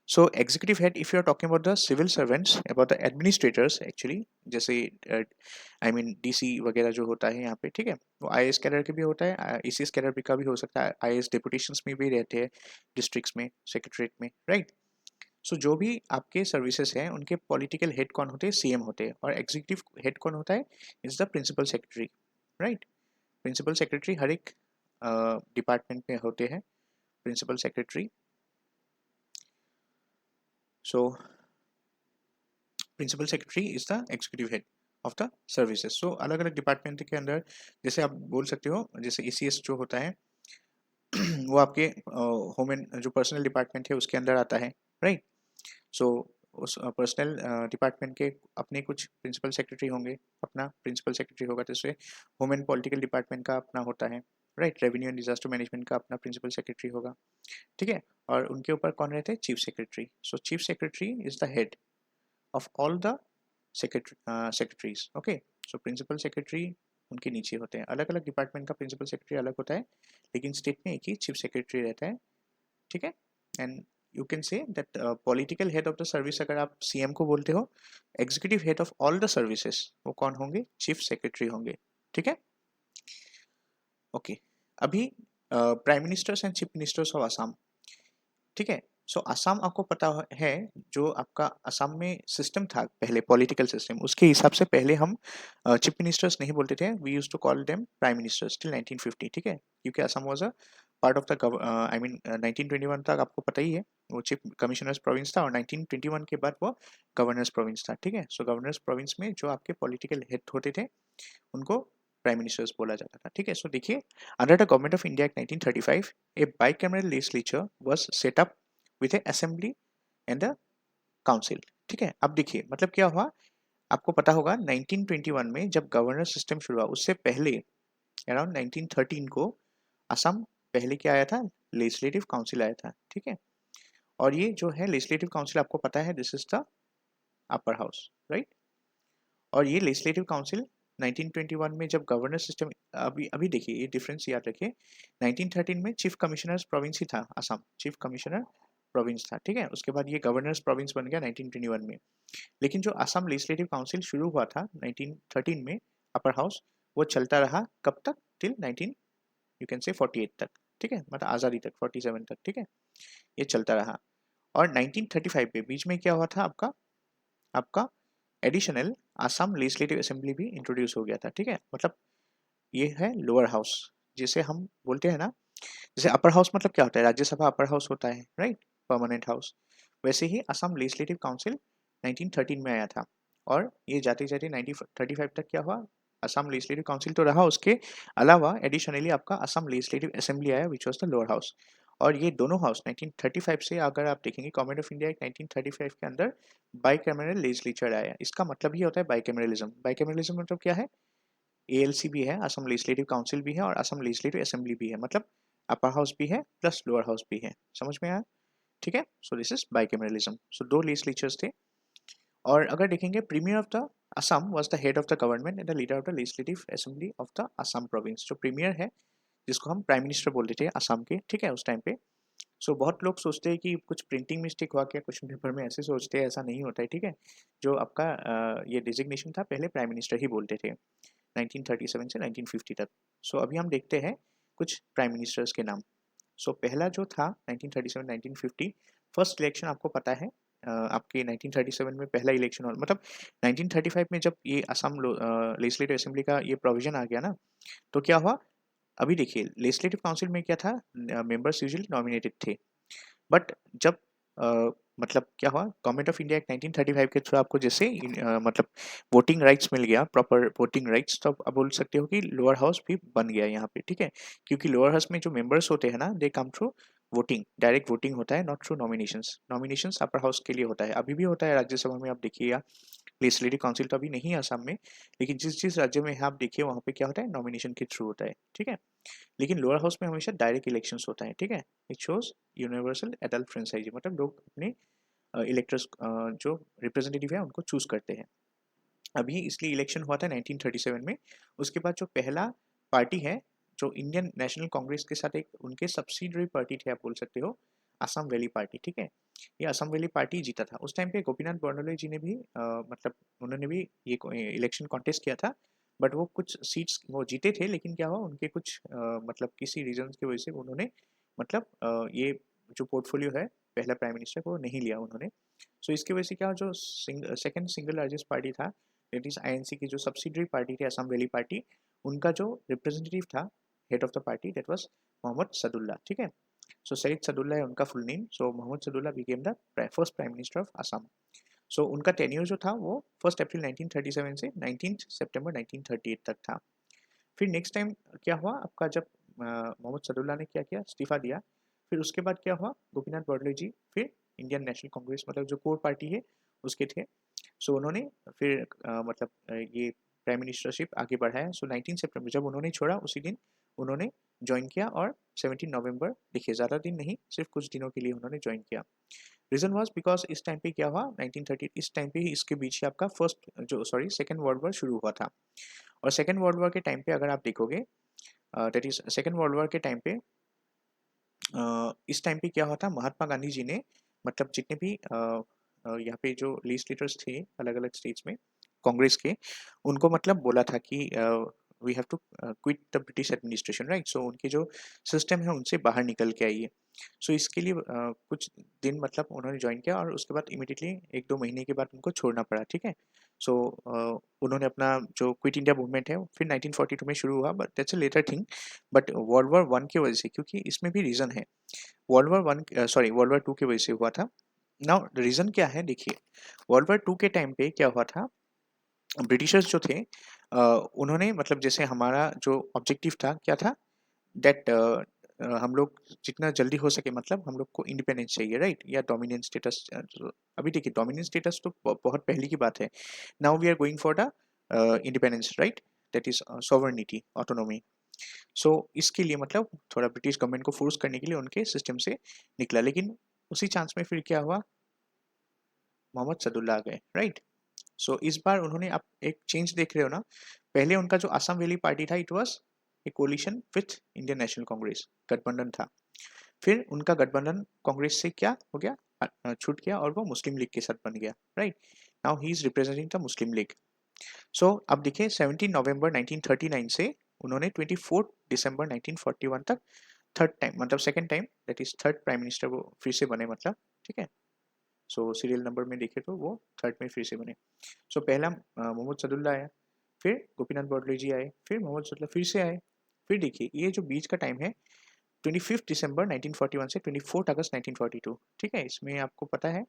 So executive head, if you are talking about the civil servants, about the administrators actually, जैसे आई मीन डीसी वगैरह जो होता है यहाँ पे, ठीक है, वो आईएएस कैडर के भी होता है, एसीएस कैडर भी का भी हो सकता है, आईएएस डेपुटेशंस में भी रहते हैं, डिस्ट्रिक्ट्स में, सेक्रेटरीट में, राइट। सो जो भी आपके सर्विसेज हैं, उनके पॉलिटिकल हेड कौन होते हैं, सीएम होते हैं, और एग्जीक्यूटिव हेड कौन होता है, is the principal secretary, right. Principal secretary हर एक डिपार्टमेंट में होते हैं, principal secretary. So principal secretary is the executive head of the services. So अलग अलग डिपार्टमेंट के अंदर, जैसे आप बोल सकते हो, जैसे एसीएस जो होता है वो आपके होम एंड जो पर्सनल डिपार्टमेंट है उसके अंदर आता है, राइट। सो उस पर्सनल डिपार्टमेंट के अपने कुछ प्रिंसिपल सेक्रेटरी होंगे, अपना प्रिंसिपल सेक्रेटरी होगा, जैसे होम एंड पॉलिटिकल डिपार्टमेंट का अपना होता है, right. Revenue and disaster management का अपना प्रिंसिपल सेक्रेटरी होगा, ठीक है। और उनके ऊपर कौन रहते हैं, chief secretary. So chief secretary is the head of all the secretaries. Okay. So principal secretary उनके नीचे होते हैं, अलग अलग डिपार्टमेंट का प्रिंसिपल सेक्रेटरी अलग होता है, लेकिन स्टेट में एक ही चीफ सेक्रेटरी रहता है, ठीक है। And you can say that political head of the service, अगर आप सीएम को बोलते हो, executive head of all the services वो कौन होंगे, चीफ सेक्रेटरी होंगे, ठीक है। ओके। अभी prime ministers and chief ministers of Assam, ठीक है। सो आसाम आपको पता है, जो आपका आसाम में सिस्टम था पहले, पॉलिटिकल सिस्टम, उसके हिसाब से पहले हम चीफ मिनिस्टर्स नहीं बोलते थे, we used to call them prime ministers till 1950, ठीक है, क्योंकि Assam was a part of the I mean 1921 तक आपको पता ही है वो चीफ कमिश्नर्स प्रोविंस था, और 1921 के बाद वो गवर्नर्स प्रोविंस था, ठीक है। सो गवर्नर्स प्रोविंस में जो आपके पॉलिटिकल हेड होते थे, उनको प्राइम मिनिस्टर्स बोला जाता था, ठीक है। सो देखिए, under the government of India act 1935, A bicameral legislature was set up with A assembly and the council, ठीक है। अब देखिए मतलब क्या हुआ, आपको पता होगा 1921 में जब गवर्नर सिस्टम शुरू हुआ, उससे पहले अराउंड 1913 को असम पहले क्या आया था, लेजिस्लेटिव काउंसिल आया था, ठीक है। और ये जो है लेजिस्लेटिव काउंसिल, आपको पता है this is the upper house, right. और ये लेजिस्लेटिव काउंसिल 1921 में जब गवर्नर सिस्टम, अभी अभी देखिए ये डिफरेंस याद रखिए, 1913 में चीफ कमिश्नर्स प्रोविंस ही था असम, चीफ कमिश्नर प्रोविंस था, ठीक है। उसके बाद ये गवर्नर्स प्रोविंस बन गया 1921 में। लेकिन जो असम लेजिस्लेटिव काउंसिल शुरू हुआ था 1913 में, अपर हाउस, वो चलता रहा कब तक, टिल 19 यू कैन से 48 तक, ठीक है, मतलब आज़ादी तक, 47 तक, ठीक है, ये चलता रहा। और 1935 पे बीच में क्या हुआ था, आपका आपका एडिशनल आसाम लेजिस्लेटिव असेंबली भी इंट्रोड्यूस हो गया था, ठीक है। मतलब ये है लोअर हाउस, जिसे हम बोलते हैं ना, जैसे अपर हाउस मतलब क्या होता है, राज्यसभा अपर हाउस होता है, राइट। Permanent house. वैसे ही असम लेजिस्लेटिव काउंसिल 1913 में आया था, और ये जाते जाते 1935 तक क्या हुआ, असम लेजिस्लेटिव काउंसिल तो रहा, उसके अलावा एडिशनली आपका असम लेजिस्लेटिव असेंबली आया which was the lower house. और ये दोनों हाउस 1935 से अगर आप देखेंगे गवर्नमेंट ऑफ इंडिया एक्ट 1935 के अंदर बाइकैमरल लेजिस्लेचर आया। इसका मतलब ये होता है बाइकैमरलिज्म। बाइकैमरलिज्म मतलब क्या है, एएलसी भी है, असम लेजिस्लेटिव काउंसिल भी है और असम लेजिस्लेटिव असेंबली भी है, मतलब अपर हाउस भी है प्लस लोअर हाउस भी है। समझ में आया? ठीक है, so this is bicameralism. So दो लेजिस्लेचर्स थे। और अगर देखेंगे premier of the Assam was the head of the government and the leader of the legislative assembly of the Assam province. जो प्रीमियर है, जिसको हम प्राइम मिनिस्टर बोलते थे असम के, ठीक है, उस टाइम पे। सो बहुत लोग सोचते हैं कि कुछ प्रिंटिंग मिस्टेक हुआ क्या क्वेश्चन पेपर में, ऐसे सोचते हैं, ऐसा नहीं होता है, ठीक है। जो आपका ये डिजिग्नेशन था, पहले प्राइम मिनिस्टर ही बोलते थे 1937 से 1950 तक। सो अभी हम देखते हैं कुछ प्राइम मिनिस्टर्स के नाम। सो पहला जो था 1937-1950, फर्स्ट इलेक्शन आपको पता है, आपके 1937 में पहला इलेक्शन, और मतलब 1935 में जब ये असम लेजिस्लेटिव असेंबली का ये प्रोविजन आ गया ना, तो क्या हुआ, अभी देखिए लेजिस्लेटिव काउंसिल में क्या था, मेंबर्स यूजुअली नॉमिनेटेड थे। बट जब मतलब क्या हुआ, गवर्नमेंट ऑफ इंडिया एक्ट 1935 के थ्रू आपको जैसे मतलब वोटिंग राइट्स मिल गया, प्रॉपर वोटिंग राइट्स, तो आप बोल सकते हो कि लोअर हाउस भी बन गया यहाँ पे, ठीक है। क्योंकि लोअर हाउस में जो मेंबर्स होते हैं ना, they come through voting, direct voting होता है, not through nominations. Nominations upper house के लिए होता है, अभी भी होता है राज्यसभा में, आप देखिएगा। लेजिस्लेटिव काउंसिल तो अभी नहीं है असम में, लेकिन जिस जिस राज्य में है आप देखिए, वहाँ पे क्या होता है, नॉमिनेशन के थ्रू होता है, ठीक है। लेकिन लोअर हाउस में हमेशा डायरेक्ट इलेक्शंस होता है, ठीक है। It shows universal adult franchise, मतलब लोग अपने इलेक्टर्स जो रिप्रेजेंटेटिव है उनको चूज करते हैं। अभी इसलिए इलेक्शन हुआ था 1937 में। उसके बाद जो पहला पार्टी है, जो इंडियन नेशनल कांग्रेस के साथ एक उनके सब्सिडरी पार्टी थे, आप बोल सकते हो, असम वैली पार्टी, ठीक है। ये असम वैली पार्टी जीता था उस टाइम पे। गोपीनाथ बोरदोलोई जी ने भी मतलब उन्होंने भी ये इलेक्शन कॉन्टेस्ट किया था, बट वो कुछ सीट्स वो जीते थे, लेकिन क्या हुआ, उनके कुछ मतलब किसी रीजन की वजह से उन्होंने मतलब ये जो पोर्टफोलियो है पहला प्राइम मिनिस्टर को नहीं लिया उन्होंने। सो इसकी वजह से क्या, जो सेकंड सिंगल लार्जेस्ट पार्टी था, दैट इज आईएनसी की जो सब्सिडरी पार्टी थी असम वैली पार्टी, उनका जो रिप्रेजेंटेटिव था, head of the party, that was Mohammed Saadulla, ठीक है। सो सईद सदुल्ला है उनका full name. So Mohammed Saadulla became the first prime minister of Assam. So उनका टेन्योर जो था वो 1 अप्रैल 1937 से 19 सितंबर 1938 तक था। फिर नेक्स्ट टाइम क्या हुआ आपका, जब मोहम्मद सदुल्ला ने क्या किया, इस्तीफा दिया। फिर उसके बाद क्या हुआ, गोपीनाथ बोरदोलोई जी फिर इंडियन नेशनल कांग्रेस, मतलब जो कोर पार्टी है उसके थे। सो उन्होंने फिर मतलब ये प्राइम मिनिस्टरशिप आगे बढ़ाया। सो 19 सितंबर जब उन्होंने छोड़ा, उसी दिन उन्होंने ज्वाइन किया, और 17 नवंबर, देखिए ज़्यादा दिन नहीं, सिर्फ कुछ दिनों के लिए उन्होंने ज्वाइन किया। रीजन वाज बिकॉज इस टाइम पे क्या हुआ, 1930 इस टाइम पे ही इसके बीच ही आपका फर्स्ट जो सॉरी सेकेंड वर्ल्ड वॉर शुरू हुआ था। और सेकेंड वर्ल्ड वॉर के टाइम पे अगर आप देखोगे, that is second world war के टाइम पे इस टाइम पे क्या हुआ था, महात्मा गांधी जी ने मतलब जितने भी यहाँ पे जो लीडर्स थे अलग अलग स्टेट्स में कांग्रेस के, उनको मतलब बोला था कि we have to quit the British administration, right. So उनके जो सिस्टम है उनसे बाहर निकल के आइए। सो इसके लिए कुछ दिन मतलब उन्होंने ज्वाइन किया, और उसके बाद इमीडिएटली 1-2 महीने के बाद उनको छोड़ना पड़ा, ठीक है। सो उन्होंने अपना जो क्विट इंडिया मूवमेंट है फिर 1942 में शुरू हुआ, but that's a later thing. But world war one की वजह से, क्योंकि इसमें भी रीज़न है, वर्ल्ड वॉर टू की वजह से हुआ था। नाउ रीज़न क्या है, देखिए वर्ल्ड वॉर टू के टाइम पे क्या हुआ था, ब्रिटिशर्स जो थे उन्होंने मतलब जैसे हमारा जो ऑब्जेक्टिव था क्या था, दैट हम लोग जितना जल्दी हो सके, मतलब हम लोग को इंडिपेंडेंस चाहिए, राइट, या डोमिनेंस स्टेटस। अभी देखिए डोमिनेंस स्टेटस तो बहुत पहले की बात है। Now we are going for the independence, right, that is sovereignty, autonomy. So इसके लिए मतलब थोड़ा ब्रिटिश गवर्नमेंट को फोर्स करने के लिए उनके सिस्टम से निकला, लेकिन उसी चांस में फिर क्या हुआ, मोहम्मद सदुल्ला आ गए, राइट। सो इस बार उन्होंने, आप एक चेंज देख रहे हो ना, पहले उनका जो असम वैली पार्टी था, it was a coalition with Indian national Congress, गठबंधन था। फिर उनका गठबंधन कांग्रेस से क्या हो गया, छूट गया, और वो मुस्लिम लीग के साथ बन गया, right. Now he is representing the Muslim League. So अब देखिए 17 नवंबर 1939 से उन्होंने 24 दिसंबर 1941 तक थर्ड टाइम, मतलब second time, that is third prime minister वो फिर से बने, मतलब, ठीक है। सो सीरियल नंबर में देखे तो वो थर्ड में फिर से बने। सो पहला मोहम्मद सदुल्ला आया, फिर गोपीनाथ बोरदोलोई जी आए, फिर मोहम्मद सदुल्ला फिर से आए। फिर देखिए ये जो बीच का टाइम है, 25 दिसंबर 1941 से 24 अगस्त 1942, ठीक है। इसमें आपको पता है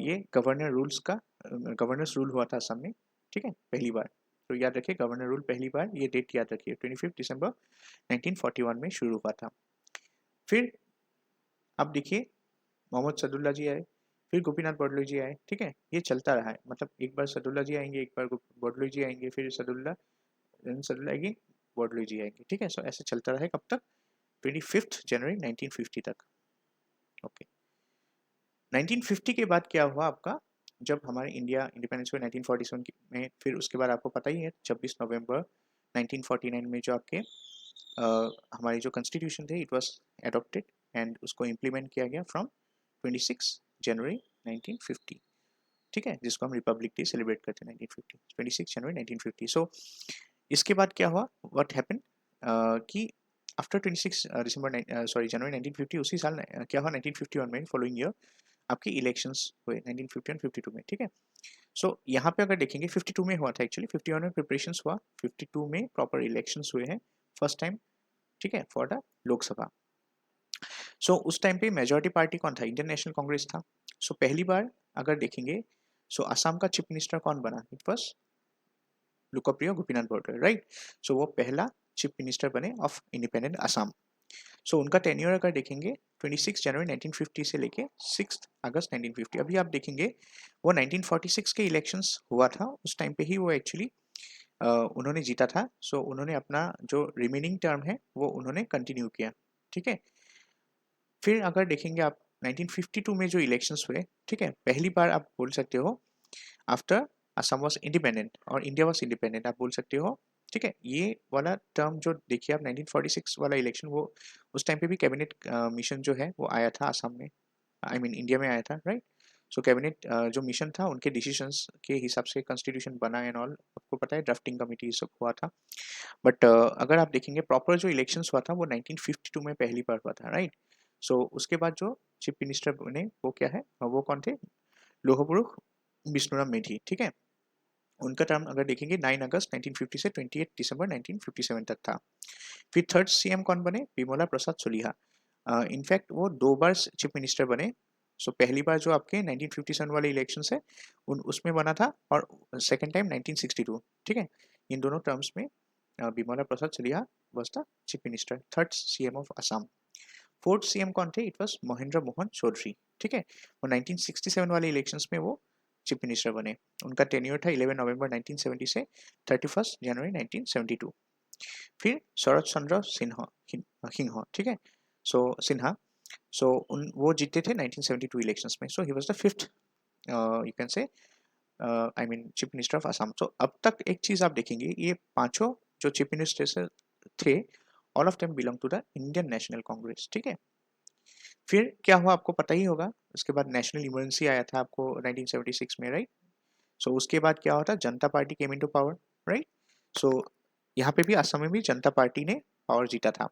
ये गवर्नर्स रूल हुआ था असम में, ठीक है, पहली बार। तो याद रखिए गवर्नर रूल पहली बार, ये डेट याद रखिए, 25 दिसंबर 1941 में शुरू हुआ था। फिर आप देखिए मोहम्मद सदुल्ला जी आए, फिर गोपीनाथ बड़लोई जी आए, ठीक है। ये चलता रहा है, मतलब एक बार सदुल्ला जी आएंगे, एक बार बड़लोई जी आएंगे, फिर सदुल्ला आएंगे, बड़लोई जी आएंगे, ठीक है। सो ऐसे चलता रहा है कब तक? 25 जनवरी 1950 तक। ओके, 1950 के बाद क्या हुआ आपका? जब हमारे इंडिया इंडिपेंडेंस हुआ 1947 में, फिर उसके बाद आपको पता ही है 26 नवंबर 1949 में जो आपके हमारी जो कॉन्स्टिट्यूशन थे, इट वाज एडॉप्टेड एंड उसको इम्प्लीमेंट किया गया फ्रॉम 26 जनवरी 1950, ठीक है, जिसको हम रिपब्लिक डे सेलिब्रेट करते हैं 1950, 26 जनवरी 1950। सो इसके बाद क्या हुआ, व्हाट हैपन कि आफ्टर 26 जनवरी 1950, उसी साल क्या हुआ 1951 में, फॉलोइंग ईयर आपके इलेक्शंस हुए 1951 52 में, ठीक है। सो यहाँ पे अगर देखेंगे 52 में हुआ था एक्चुअली, 51 में प्रिपरेशंस हुआ, 52 में प्रॉपर इलेक्शंस हुए हैं फर्स्ट टाइम, ठीक है, फॉर द लोकसभा। सो उस टाइम पे मेजॉरिटी पार्टी कौन था? इंडियन नेशनल कांग्रेस था। सो पहली बार अगर देखेंगे, सो असम का चीफ मिनिस्टर कौन बना? इट वाज लोकप्रिय गोपीनाथ बरदलोई, राइट। सो वो पहला चीफ मिनिस्टर बने ऑफ इंडिपेंडेंट असम। सो उनका टेन्योर अगर देखेंगे 26 जनवरी 1950 से लेके 6 अगस्त 1950। अभी आप देखेंगे वो 1946 के इलेक्शंस हुआ था, उस टाइम पे ही वो एक्चुअली उन्होंने जीता था। सो उन्होंने अपना जो रिमेनिंग टर्म है वो उन्होंने कंटिन्यू किया, ठीक है। फिर अगर देखेंगे आप 1952 में जो इलेक्शंस हुए, ठीक है, पहली बार आप बोल सकते हो आफ्टर असम वॉज इंडिपेंडेंट और इंडिया वॉज इंडिपेंडेंट, आप बोल सकते हो, ठीक है। ये वाला टर्म जो देखिए आप 1946 वाला इलेक्शन, वो उस टाइम पे भी कैबिनेट मिशन जो है वो आया था असम में, आई मीन इंडिया में आया था, राइट। सो कैबिनेट जो मिशन था उनके डिसीजंस के हिसाब से कॉन्स्टिट्यूशन बना एंड ऑल, आपको पता है ड्राफ्टिंग कमिटी सब हुआ था। बट अगर आप देखेंगे प्रॉपर जो इलेक्शंस हुआ था वो 1952 में पहली बार हुआ था, राइट। सो उसके बाद जो चीफ मिनिस्टर बने वो क्या है, वो कौन थे? लोहपुरुष विष्णुराम मेधी, ठीक है। उनका टर्म अगर देखेंगे 9 अगस्त 1950 से 28 दिसंबर 1957 तक था। फिर थर्ड सीएम कौन बने? बिमला प्रसाद सोलिहा। इनफैक्ट वो 2 बार चीफ मिनिस्टर बने। सो पहली बार जो आपके 1957 वाले इलेक्शन है उसमें बना था, और सेकेंड टाइम 1962, ठीक है। इन दोनों टर्म्स में Bimala Prasad Chaliha was the chief minister, third CM of Assam. Fourth CM कौन थे? इट वॉज महेंद्र मोहन चौधरी, ठीक है। और 1967 वाले इलेक्शंस में वो चीफ मिनिस्टर बने। उनका टेन्योर था 11 नवंबर 1970 से 31 जनवरी 1972। फिर शरद चंद्र सिन्हा, ठीक है, सो सिन्हा। सो वो जीते थे 1972 इलेक्शंस में। So he was the fifth you can say I mean chief minister of Assam. So अब तक एक चीज आप देखेंगे, ये पांचों जो चीफ मिनिस्टर थे, all of them belong to the Indian national Congress, ठीक है। फिर क्या हुआ आपको पता ही होगा, उसके बाद नेशनल इमरजेंसी आया था आपको 1976 में, राइट। सो उसके बाद क्या होता? Janata Party came into power, right. So यहाँ पे भी असम में भी जनता पार्टी ने पावर जीता था।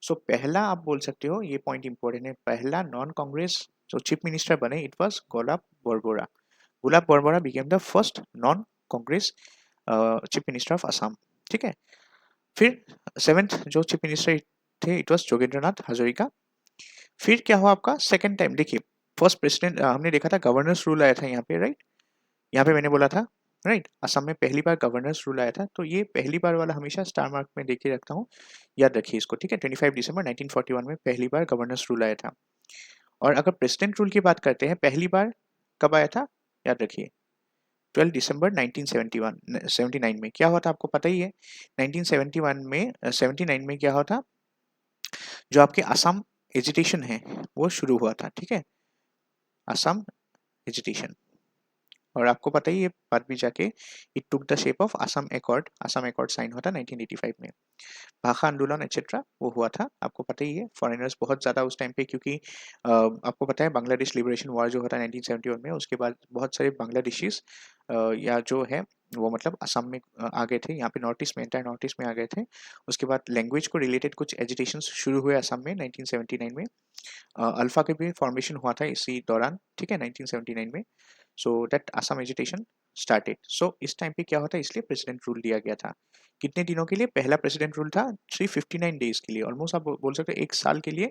सो पहला आप बोल सकते हो, ये पॉइंट इंपॉर्टेंट है, पहला नॉन कांग्रेस जो चीफ मिनिस्टर बने it was Gulab Borbora. Gulab Borbora became the first non Congress chief minister of Assam, ठीक है। फिर सेवेंथ जो चीफ मिनिस्टर थे इट वाज जोगेंद्र नाथ हाजोरिका। फिर क्या हुआ आपका सेकेंड टाइम? देखिए फर्स्ट प्रेसिडेंट हमने देखा था गवर्नर्स रूल आया था यहाँ पे, राइट। यहाँ पे मैंने बोला था, राइट, असम में पहली बार गवर्नर्स रूल आया था। तो ये पहली बार वाला हमेशा स्टार मार्क में देख के रखता हूँ, याद रखिए इसको, ठीक है। 25 दिसंबर 1941 में पहली बार गवर्नर्स रूल आया था। और अगर प्रेसिडेंट रूल की बात करते हैं, पहली बार कब आया था? याद रखिए 12 दिसंबर 1979 में। क्या हुआ था आपको पता ही है, 1971 में 79 में क्या हुआ था? जो आपके असम एजिटेशन है वो शुरू हुआ था, ठीक है, असम एजिटेशन। और आपको पता ही है बाद में जाके it took the shape of Assam accord sign हुआ था 1985 में। भाषा आंदोलन एक्सेट्रा वो हुआ था, आपको पता ही है। फॉरेनर्स बहुत ज़्यादा उस टाइम पे, क्योंकि आपको पता है बांग्लादेश लिबरेशन वॉर जो होता है 1971 में, उसके बाद बहुत सारे बांग्लादेशीज या जो है वो मतलब असम में आ गए थे, यहाँ पे नॉर्थ ईस्ट में, एंटायर नॉर्थ ईस्ट में आ गए थे। उसके बाद लैंग्वेज को रिलेटेड कुछ एजिटेशन शुरू हुए असम में 1979 में। अल्फा के भी फॉर्मेशन हुआ था इसी दौरान, ठीक है, 1979 में। So that Assam agitation started. So इस टाइम पे क्या होता है, इसलिए प्रेसिडेंट रूल दिया गया था। कितने दिनों के लिए? पहला प्रेसिडेंट रूल था 359 डेज के लिए, ऑलमोस्ट आप बोल सकते हो 1 साल के लिए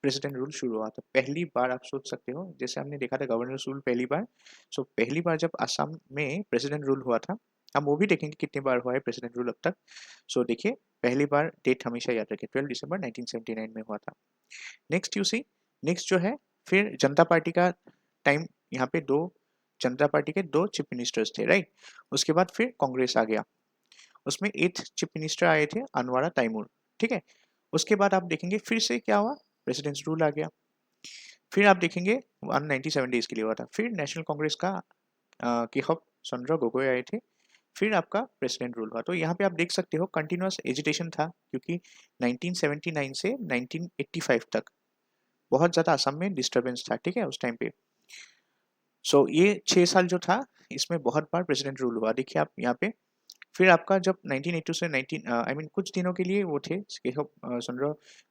प्रेसिडेंट रूल शुरू हुआ था। पहली बार आप सोच सकते हो, जैसे हमने देखा था गवर्नर रूल पहली बार, सो पहली बार जब असम में प्रेसिडेंट रूल हुआ था, हम वो भी देखेंगे कितने बार हुआ है प्रेसिडेंट रूल अब तक। सो देखिए, पहली बार डेट हमेशा याद रखें, 12 दिसंबर 1979 में हुआ था। नेक्स्ट यू सी, नेक्स्ट जो है, फिर जनता पार्टी का टाइम, यहाँ पे दो जनता पार्टी के 2 चीफ मिनिस्टर्स थे, राइट। उसके बाद फिर कांग्रेस आ गया, उसमें 8th चीफ मिनिस्टर आए थे अनवारा तैमूर, ठीक है। उसके बाद आप देखेंगे फिर से क्या हुआ, प्रेसिडेंट रूल आ गया। फिर आप देखेंगे 197 डेज के लिए हुआ था। फिर नेशनल कांग्रेस का केशव चंद्र गोगोई आए थे, फिर आपका प्रेसिडेंट रूल हुआ। तो यहाँ पे आप देख सकते हो कंटिन्यूअस एजिटेशन था, क्योंकि 1979 से 1985 तक बहुत ज़्यादा असम में डिस्टर्बेंस था, ठीक है, उस टाइम पे। सो ये 6 साल जो था, इसमें बहुत बार प्रेसिडेंट रूल हुआ, देखिए आप यहाँ पे। फिर आपका जब 1982 से 19 आई मीन कुछ दिनों के लिए वो थे केशव चंद्र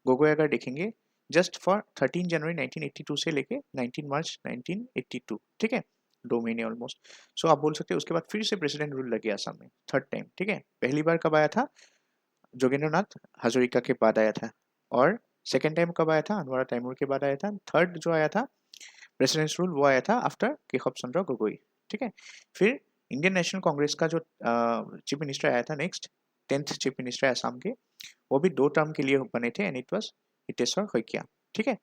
गोगोई, अगर देखेंगे जस्ट फॉर 13 जनवरी 1982 से लेके 19 मार्च 1982, ठीक है, 2 महीने ऑलमोस्ट। सो आप बोल सकते हो उसके बाद फिर से प्रेसिडेंट रूल लग गया असम में, थर्ड टाइम, ठीक है। पहली बार कब आया था? जोगेंद्र नाथ हजारिका के बाद आया था। और सेकेंड टाइम कब आया था? अनवरा तैमूर के बाद आया था। थर्ड जो आया था प्रेसिडेंट रूल, वो आया था आफ्टर केशव चंद्र गोगोई, ठीक है। फिर इंडियन नेशनल कांग्रेस का जो चीफ मिनिस्टर आया था next, 10th chief minister Assam के, वो भी 2 टर्म के लिए बने थे, and it was Hiteshwar Saikia, ठीक है।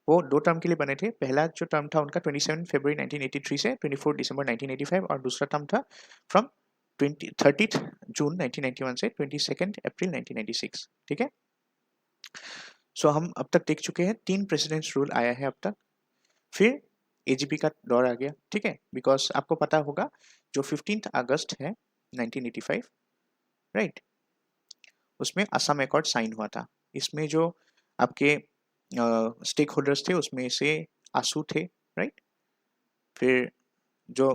वो 2 टर्म के लिए बने थे। पहला जो टर्म था उनका 27 फरवरी 1983 से 24 दिसंबर 1985, और दूसरा टर्म था फ्रॉम 30 जून 1991 से 22 अप्रैल 1996, ठीक है। सो हम अब तक देख चुके हैं 3 प्रेसिडेंट्स रूल आया है अब तक। फिर एजीपी का दौर आ गया, ठीक है, बिकॉज आपको पता होगा जो 15 अगस्त है 1985, राइट, उसमें असम अकॉर्ड साइन हुआ था। इसमें जो आपके स्टेक होल्डर्स थे उसमें से आसू थे, राइट। फिर जो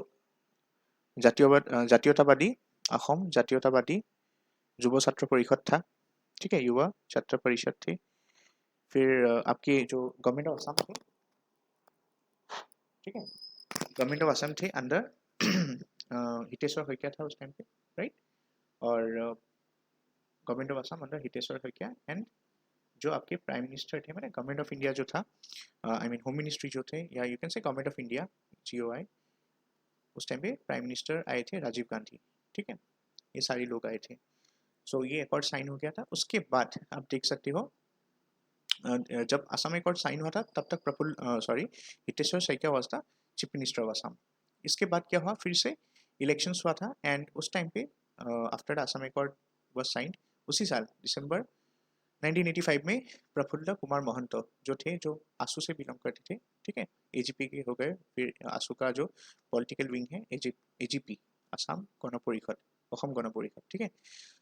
জাতীয়তাবাদী असम জাতীয়তাবাদী युवा छात्र परिषद था, ठीक है, युवा छात्र परिषद थी। फिर आपके जो गवर्नमेंट ऑफ असम थे, ठीक है, गवर्नमेंट ऑफ असम थे अंडर हितेश्वर शइकिया था उस टाइम पे, राइट। और government of Assam under Hiteshwar Saikia, and जो आपके प्राइम मिनिस्टर थे, मैंने गवर्नमेंट ऑफ इंडिया जो था, आई मीन होम मिनिस्ट्री जो थे, या यू कैन से गवर्नमेंट ऑफ इंडिया, GOI, उस टाइम पे प्राइम मिनिस्टर आए थे राजीव गांधी, ठीक है। ये सारे लोग आए थे। सो ये अकॉर्ड साइन हो गया था। उसके बाद आप देख सकते हो जब असम अकॉर्ड साइन हुआ था तब तक Hiteshwar Saikia was the chief minister of Assam. इसके बाद क्या हुआ, फिर से इलेक्शंस हुआ था, एंड उस टाइम पे after the Assam accord was signed, उसी साल दिसंबर 1985 में प्रफुल्ल कुमार महंतो जो थे, जो आसू से बिलोंग करते थे, ठीक है, एजीपी के हो गए। फिर आसू का जो पॉलिटिकल विंग है एजीपी, असम गण परिषद, অসম গণ পৰিষদ, ठीक है।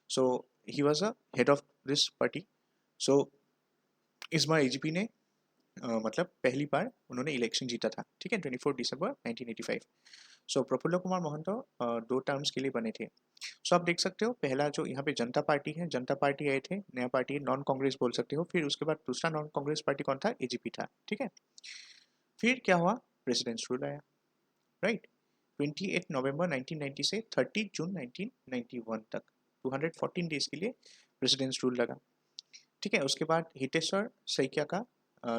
So he was a head of this party. So इस बार एजीपी ने मतलब पहली बार उन्होंने इलेक्शन जीता था, ठीक है, 24 दिसंबर 1985। सो प्रफुल्ल कुमार महंतो 2 टर्म्स के लिए बने थे। सो आप देख सकते हो पहला जो यहाँ पे जनता पार्टी है, जनता पार्टी आए थे, नया पार्टी, नॉन कांग्रेस बोल सकते हो। फिर उसके बाद दूसरा नॉन कांग्रेस पार्टी कौन था? एजीपी था, ठीक है। फिर क्या हुआ, प्रेसिडेंट रूल आया, राइट। 28 नवंबर 1990 से 30 जून 1991 तक 214 डेज के लिए प्रेसिडेंट रूल लगा, ठीक है। उसके बाद हितेश्वर शइकिया का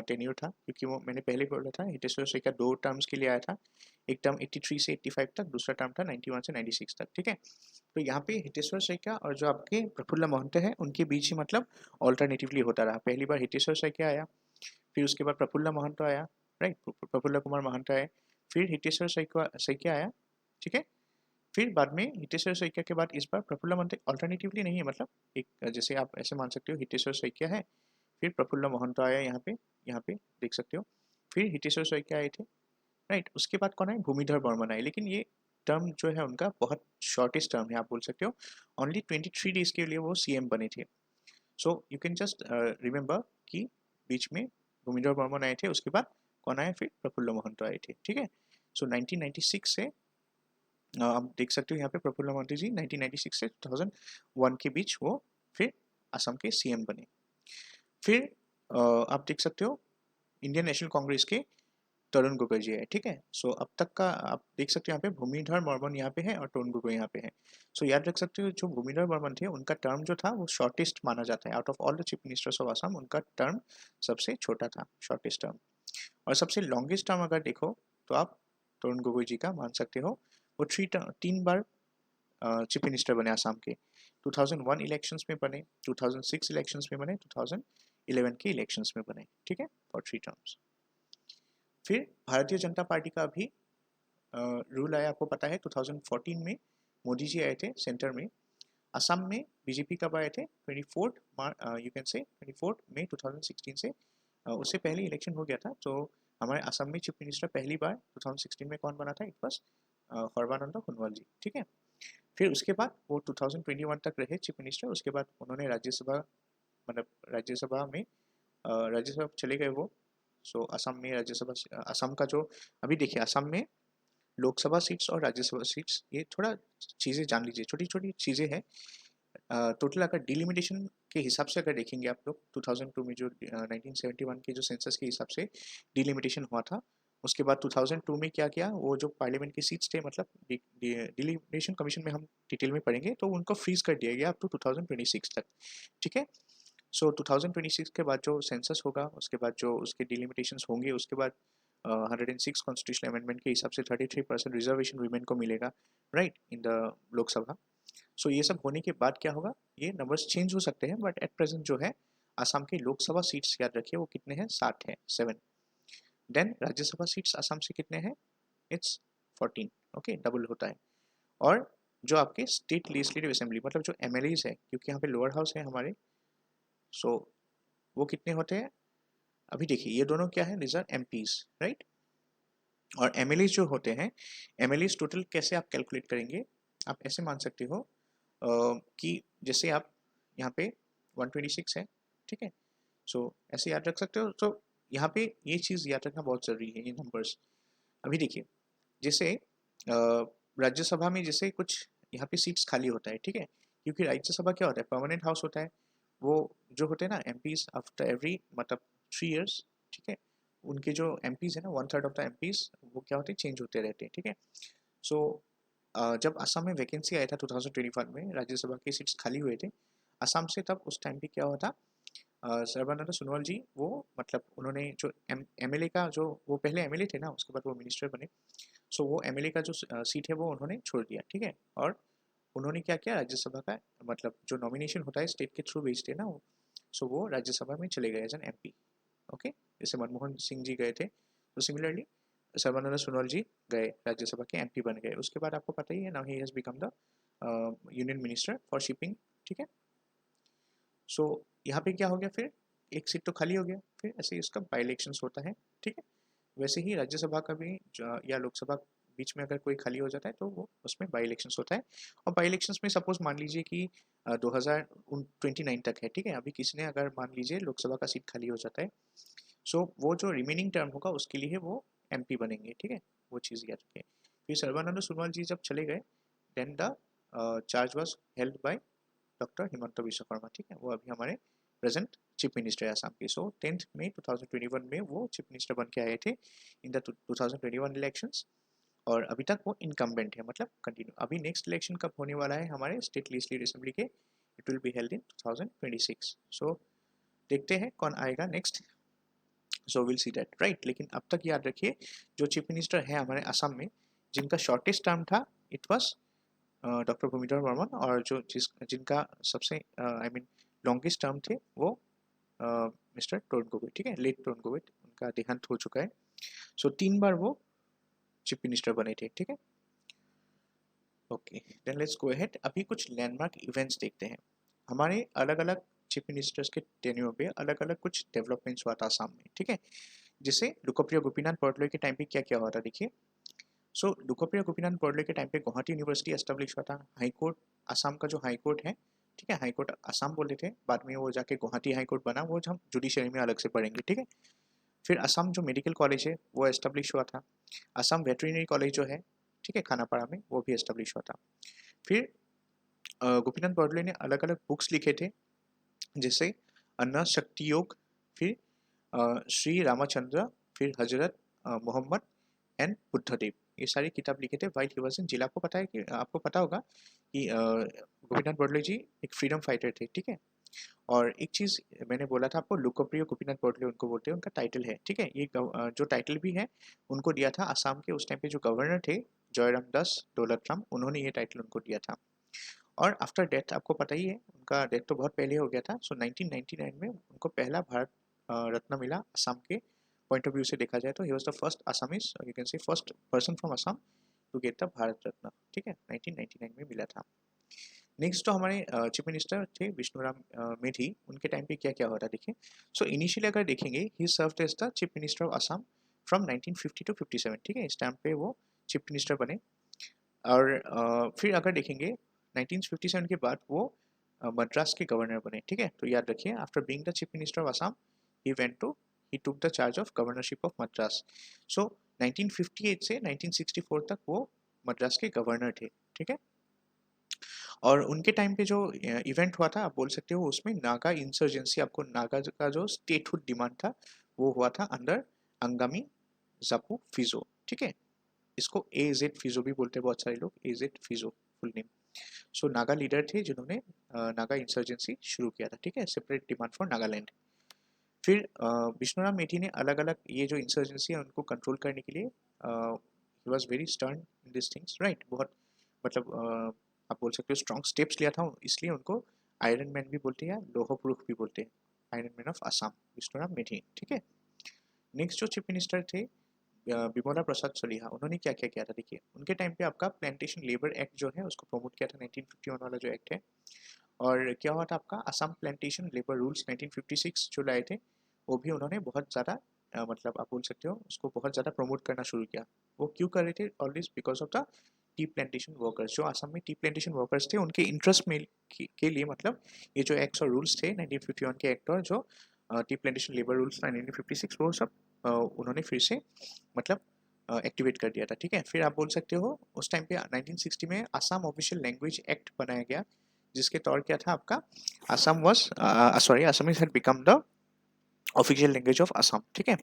टेन्योर था, क्योंकि वो मैंने पहले बोला था हितेश्वर शइकिया 2 टर्म्स के लिए आया था। एक टर्म 83 से 85 तक, दूसरा टर्म था 91 से 96 तक, ठीक है। तो यहाँ पे हितेश्वर शइकिया और जो आपके प्रफुल्ल महंतो है उनके बीच ही मतलब ऑल्टरनेटिवली होता रहा। पहली बार हितेश्वर शइकिया आया, फिर उसके बाद प्रफुल्ल महंतो आया, राइट, प्रफुल्ल कुमार महंतो आए, फिर हितेश्वर शइकिया आया, ठीक है। फिर बाद में हितेश्वर शइकिया के बाद इस बार प्रफुल्ल महंतो ऑल्टरनेटिवली नहीं है, मतलब एक जैसे आप ऐसे मान सकते हो हितेश्वर शइकिया है, फिर प्रफुल्ल महंतो आया यहाँ पे देख सकते हो, फिर हितेश्वर शइकिया आए थे, राइट। उसके बाद कौन आए? भूमिधर बर्मन आए, लेकिन ये टर्म जो है उनका बहुत शॉर्टेस्ट टर्म है, आप बोल सकते हो ओनली 23 डेज के लिए वो सीएम बने थे। So you can just remember कि बीच में भूमिधर बर्मन आए थे, उसके बाद कौन आए? फिर प्रफुल्ल महंतो आए थे, ठीक है। सो 1996 से आप देख सकते हो यहाँ पे प्रफुल्ल महंतो जी 1996 से 2001 के बीच वो फिर असम के सीएम बने। फिर आप देख सकते हो इंडियन नेशनल कांग्रेस के तरुण गोगोई जी है, ठीक है। सो अब तक का आप देख सकते हो यहाँ पे भूमिधर बर्मन यहाँ पे है और तरुण गोगोई यहाँ पे है। सो याद रख सकते हो जो भूमिधर बर्मन थे उनका टर्म जो था वो शॉर्टेस्ट माना जाता है out of all the chief ministers of Assam. उनका टर्म सबसे छोटा था, शॉर्टेस्ट टर्म। और सबसे लॉन्गेस्ट टर्म अगर देखो तो आप तरुण गोगोई जी का मान सकते हो। वो 3 बार चीफ मिनिस्टर बने असम के। 2001 इलेक्शंस में बने, 2006 इलेक्शंस में बने, 2011 के इलेक्शंस में बने, ठीक है, फॉर 3 टर्म्स। फिर भारतीय जनता पार्टी का भी रूल आया, आपको पता है 2014 में मोदी जी आए थे सेंटर में। असम में बीजेपी कब आए थे? 24 यू कैन से 24 मई 2016 से। उससे पहले इलेक्शन हो गया था। तो हमारे असम में चीफ मिनिस्टर पहली बार 2016 में कौन बना था? इट वॉज सर्बानंद सोनोवाल जी, ठीक है। फिर उसके बाद वो 2021 तक रहे चीफ मिनिस्टर। उसके बाद उन्होंने राज्यसभा, मतलब राज्यसभा में राज्यसभा चले गए वो। सो असम में राज्यसभा, असम का जो अभी देखिए असम में लोकसभा सीट्स और राज्यसभा सीट्स, ये थोड़ा चीज़ें जान लीजिए, छोटी छोटी चीज़ें हैं। टोटल अगर डिलिमिटेशन के हिसाब से अगर देखेंगे आप लोग 2002 में जो 1971 के जो सेंसस के हिसाब से डिलिमिटेशन हुआ था, उसके बाद 2002 में क्या किया, वो जो पार्लियामेंट की सीट्स थे, मतलब डिलिमिटेशन कमीशन में हम डिटेल में पढ़ेंगे, तो उनको फ्रीज कर दिया गया अप टू 2026 तक, ठीक है। सो 2026 के बाद जो सेंसस होगा, उसके बाद जो उसके डिलिमिटेशंस होंगे, उसके बाद 106 कॉन्स्टिट्यूशनल अमेंडमेंट के हिसाब से 33% रिजर्वेशन वीमेन को मिलेगा, राइट, इन द लोकसभा। सो ये सब होने के बाद क्या होगा, ये नंबर्स चेंज हो सकते हैं, बट एट प्रेजेंट जो है असम के लोकसभा सीट्स याद रखिए वो कितने हैं, 60 है, 7। देन राज्यसभा सीट्स असम से कितने हैं, इट्स 14, ओके, डबल होता है। और जो आपके स्टेट लेजिस्लेटिव असेंबली, मतलब जो एमएलएज है, क्योंकि यहाँ पे लोअर हाउस है हमारे, सो वो कितने होते हैं? अभी देखिए ये दोनों क्या है, दिस आर एमपीज, राइट। और एमएलएज जो होते हैं, एमएलएज टोटल कैसे आप कैलकुलेट करेंगे, आप ऐसे मान सकते हो कि जैसे आप यहाँ पे 126 है, ठीक है। सो ऐसे याद रख सकते हो। तो यहाँ पे ये चीज़ याद रखना बहुत ज़रूरी है, ये नंबर्स। अभी देखिए जैसे राज्यसभा में जैसे कुछ यहाँ पे सीट्स खाली होता है, ठीक है, क्योंकि राज्यसभा क्या होता है, परमानेंट हाउस होता है। वो जो होते हैं ना एमपीज, आफ्टर एवरी मतलब 3 इयर्स, ठीक है, उनके जो एमपीज है ना, 1/3 ऑफ द एमपीज वो क्या होते हैं, चेंज होते रहते हैं, ठीक है। सो जब असम में वैकेंसी आया था 2021 में, राज्यसभा के सीट्स खाली हुए थे असम से, तब उस टाइम पे क्या हुआ था, सर्बानंद सोनोवाल जी वो मतलब उन्होंने जो एमएलए का जो, वो पहले एमएलए थे ना, उसके बाद वो मिनिस्टर बने। सो वो एमएलए का जो सीट है वो उन्होंने छोड़ दिया, ठीक है। और उन्होंने क्या किया, राज्यसभा का मतलब जो नॉमिनेशन होता है स्टेट के थ्रू भेजते हैं ना वो, सो वो राज्यसभा में चले गए एज एन एमपी, ओके। जैसे मनमोहन सिंह जी गए थे, तो सिमिलरली सर्बानंद सोनोवाल जी गए राज्यसभा के एमपी बन गए। उसके बाद आपको पता ही है, now he has become the union minister for shipping, ठीक है। सो यहाँ पे क्या हो गया, फिर एक सीट तो खाली हो गया, फिर ऐसे ही उसका बाई इलेक्शंस होता है, ठीक है। वैसे ही राज्यसभा का भी या लोकसभा बीच में अगर कोई खाली हो जाता है तो वो उसमें बाई इलेक्शंस होता है। और बाई इलेक्शंस में सपोज मान लीजिए कि 2029 तक है, ठीक है, अभी किसी ने अगर मान लीजिए लोकसभा का सीट खाली हो जाता है, सो वो जो रिमेनिंग टर्म होगा उसके लिए वो एमपी बनेंगे, ठीक है, वो चीज़ याद रखें। फिर सर्बानंद सोनोवाल जी जब चले गए, then the charge was held by doctor Himanta Biswa Sarma, ठीक है, वो अभी हमारे प्रेजेंट चीफ मिनिस्टर है असम के। सो 10 मई 2021 में वो चीफ मिनिस्टर बन के आए थे इन द 2021 इलेक्शंस। और अभी तक वो इनकम्बेंट है, मतलब कंटिन्यू। अभी नेक्स्ट इलेक्शन कब होने वाला है हमारे स्टेट लेजिस्लेटिव असेंबली के, it will be held in 2026। सो देखते हैं कौन आएगा next, so will see that, right. लेकिन अब तक याद रखिए जो चीफ मिनिस्टर है हमारे असम में, जिनका शॉर्टेस्ट टर्म था, इट वॉज डॉक्टर भूमिधर बर्मन। और जो जिनका सबसे आई मीन लॉन्गेस्ट टर्म थे वो मिस्टर तरुण गोगोई, ठीक है, लेट तरुण गोगोई, उनका देहांत हो चुका है। सो 3 बार वो चीफ मिनिस्टर बने थे, ठीक है। Okay, then let's go ahead. अभी कुछ लैंडमार्क इवेंट्स देखते हैं। हमारे अलग अलग चीफ मिनिस्टर्स के टेन्योर पे अलग अलग कुछ डेवलपमेंट्स हुआ था असम में, ठीक है। जैसे लोकप्रिय गोपीनाथ बरदलोई के टाइम पे क्या क्या हुआ था, देखिए। सो लोकप्रिय गोपीनाथ बरदलोई के टाइम पे गुवाहाटी यूनिवर्सिटी एस्टेब्लिश हुआ था। हाई कोर्ट, असम का जो हाई कोर्ट है, ठीक है, हाई कोर्ट असम बोलते थे, बाद में वो जाके गुवाहाटी हाई कोर्ट बना, वो हम जुडिशरी में अलग से पढ़ेंगे, ठीक है। फिर असम जो मेडिकल कॉलेज है वो एस्टेब्लिश हुआ था। असम वेटरिनरी कॉलेज जो है, ठीक है, खानापाड़ा में, वो भी एस्टेब्लिश हुआ था। फिर गोपीनाथ बरदलोई ने अलग अलग बुक्स लिखे थे, जैसे अन्ना शक्ति योग, फिर श्री रामचंद्र, फिर हजरत मोहम्मद एंड बुद्धदेव, ये सारी किताब लिखे थे while he was in jail. आपको पता है कि आपको पता होगा कि गोपीनाथ बड़ले जी एक फ्रीडम फाइटर थे, ठीक है। और एक चीज़ मैंने बोला था आपको, लोकप्रिय गोपीनाथ बड़ले उनको बोलते हैं, उनका टाइटल है, ठीक है। ये जो टाइटल भी है उनको दिया था असम के उस टाइम पे जो गवर्नर थे जयराम दास दौलतराम, उन्होंने ये टाइटल उनको दिया था। और आफ्टर डेथ आपको पता ही है, उनका डेथ तो बहुत पहले हो गया था। सो 1999 में उनको पहला भारत रत्न मिला असम के पॉइंट ऑफ व्यू से देखा जाए तो। He was the first Assamese, you can say first person from Assam to get the Bharat Ratna, ठीक है, 1999 में मिला था। नेक्स्ट तो हमारे चीफ मिनिस्टर थे विष्णुराम मेधी, उनके टाइम पे क्या क्या हो रहा देखिए। सो इनिशियली अगर देखेंगे he served as the chief minister of Assam from 1950 to 57, ठीक है, इस टाइम पे वो चीफ मिनिस्टर बने। और फिर अगर देखेंगे 1957 के बाद वो मद्रास के गवर्नर बने, ठीक है। तो याद रखिए, after being the chief minister of Assam he took the charge of governorship of Madras. So 1958 से 1964 तक वो मद्रास के गवर्नर थे, ठीक है। और उनके टाइम पे जो इवेंट हुआ था, आप बोल सकते हो उसमें नागा इंसर्जेंसी, आपको नागा का जो स्टेटहुड डिमांड था वो हुआ था अंडर अंगामी जापू फिजो, ठीक है। इसको AZ फिजो भी बोलते हैं बहुत सारे लोग, AZ फिजो फुल नेम। सो नागा लीडर थे जिन्होंने नागा इंसर्जेंसी शुरू किया था, ठीक है, सेपरेट डिमांड फॉर नागालैंड। फिर विष्णुराम मेठी ने अलग अलग ये जो इंसर्जेंसी है उनको कंट्रोल करने के लिए he was very stern in this things, right. बहुत मतलब आप बोल सकते हो स्ट्रॉन्ग स्टेप्स लिया था, इसलिए उनको आयरन मैन भी बोलते हैं या लोह पुरुष भी बोलते हैं, iron man of Assam Bishnuram Medhi, ठीक है। नेक्स्ट जो चीफ मिनिस्टर थे बिमला प्रसाद सलिहा, उन्होंने क्या क्या किया था देखिए। उनके टाइम पे आपका प्लांटेशन लेबर एक्ट जो है उसको प्रमोट किया था, 1951 वाला जो एक्ट है। और क्या हुआ था आपका, असम प्लांटेशन लेबर रूल्स 1956 जो लाए थे, वो भी उन्होंने बहुत ज़्यादा मतलब आप बोल सकते हो उसको बहुत ज़्यादा प्रमोट करना शुरू किया। वो क्यों कर रहे थे, always because of the tea plantation workers. जो असम में टी प्लांटेशन वर्कर्स थे उनके इंटरेस्ट में के लिए, मतलब ये जो एक्ट्स और रूल्स थे 1951 के एक्ट और जो टी प्लांटेशन लेबर रूल्स 1956, वो सब उन्होंने फिर से मतलब एक्टिवेट कर दिया था, ठीक है। फिर आप बोल सकते हो उस टाइम पे 1960 में असम ऑफिशियल लैंग्वेज एक्ट बनाया गया, जिसके तौर क्या था आपका, Assam was Assamese had become the official language of Assam, ठीक है।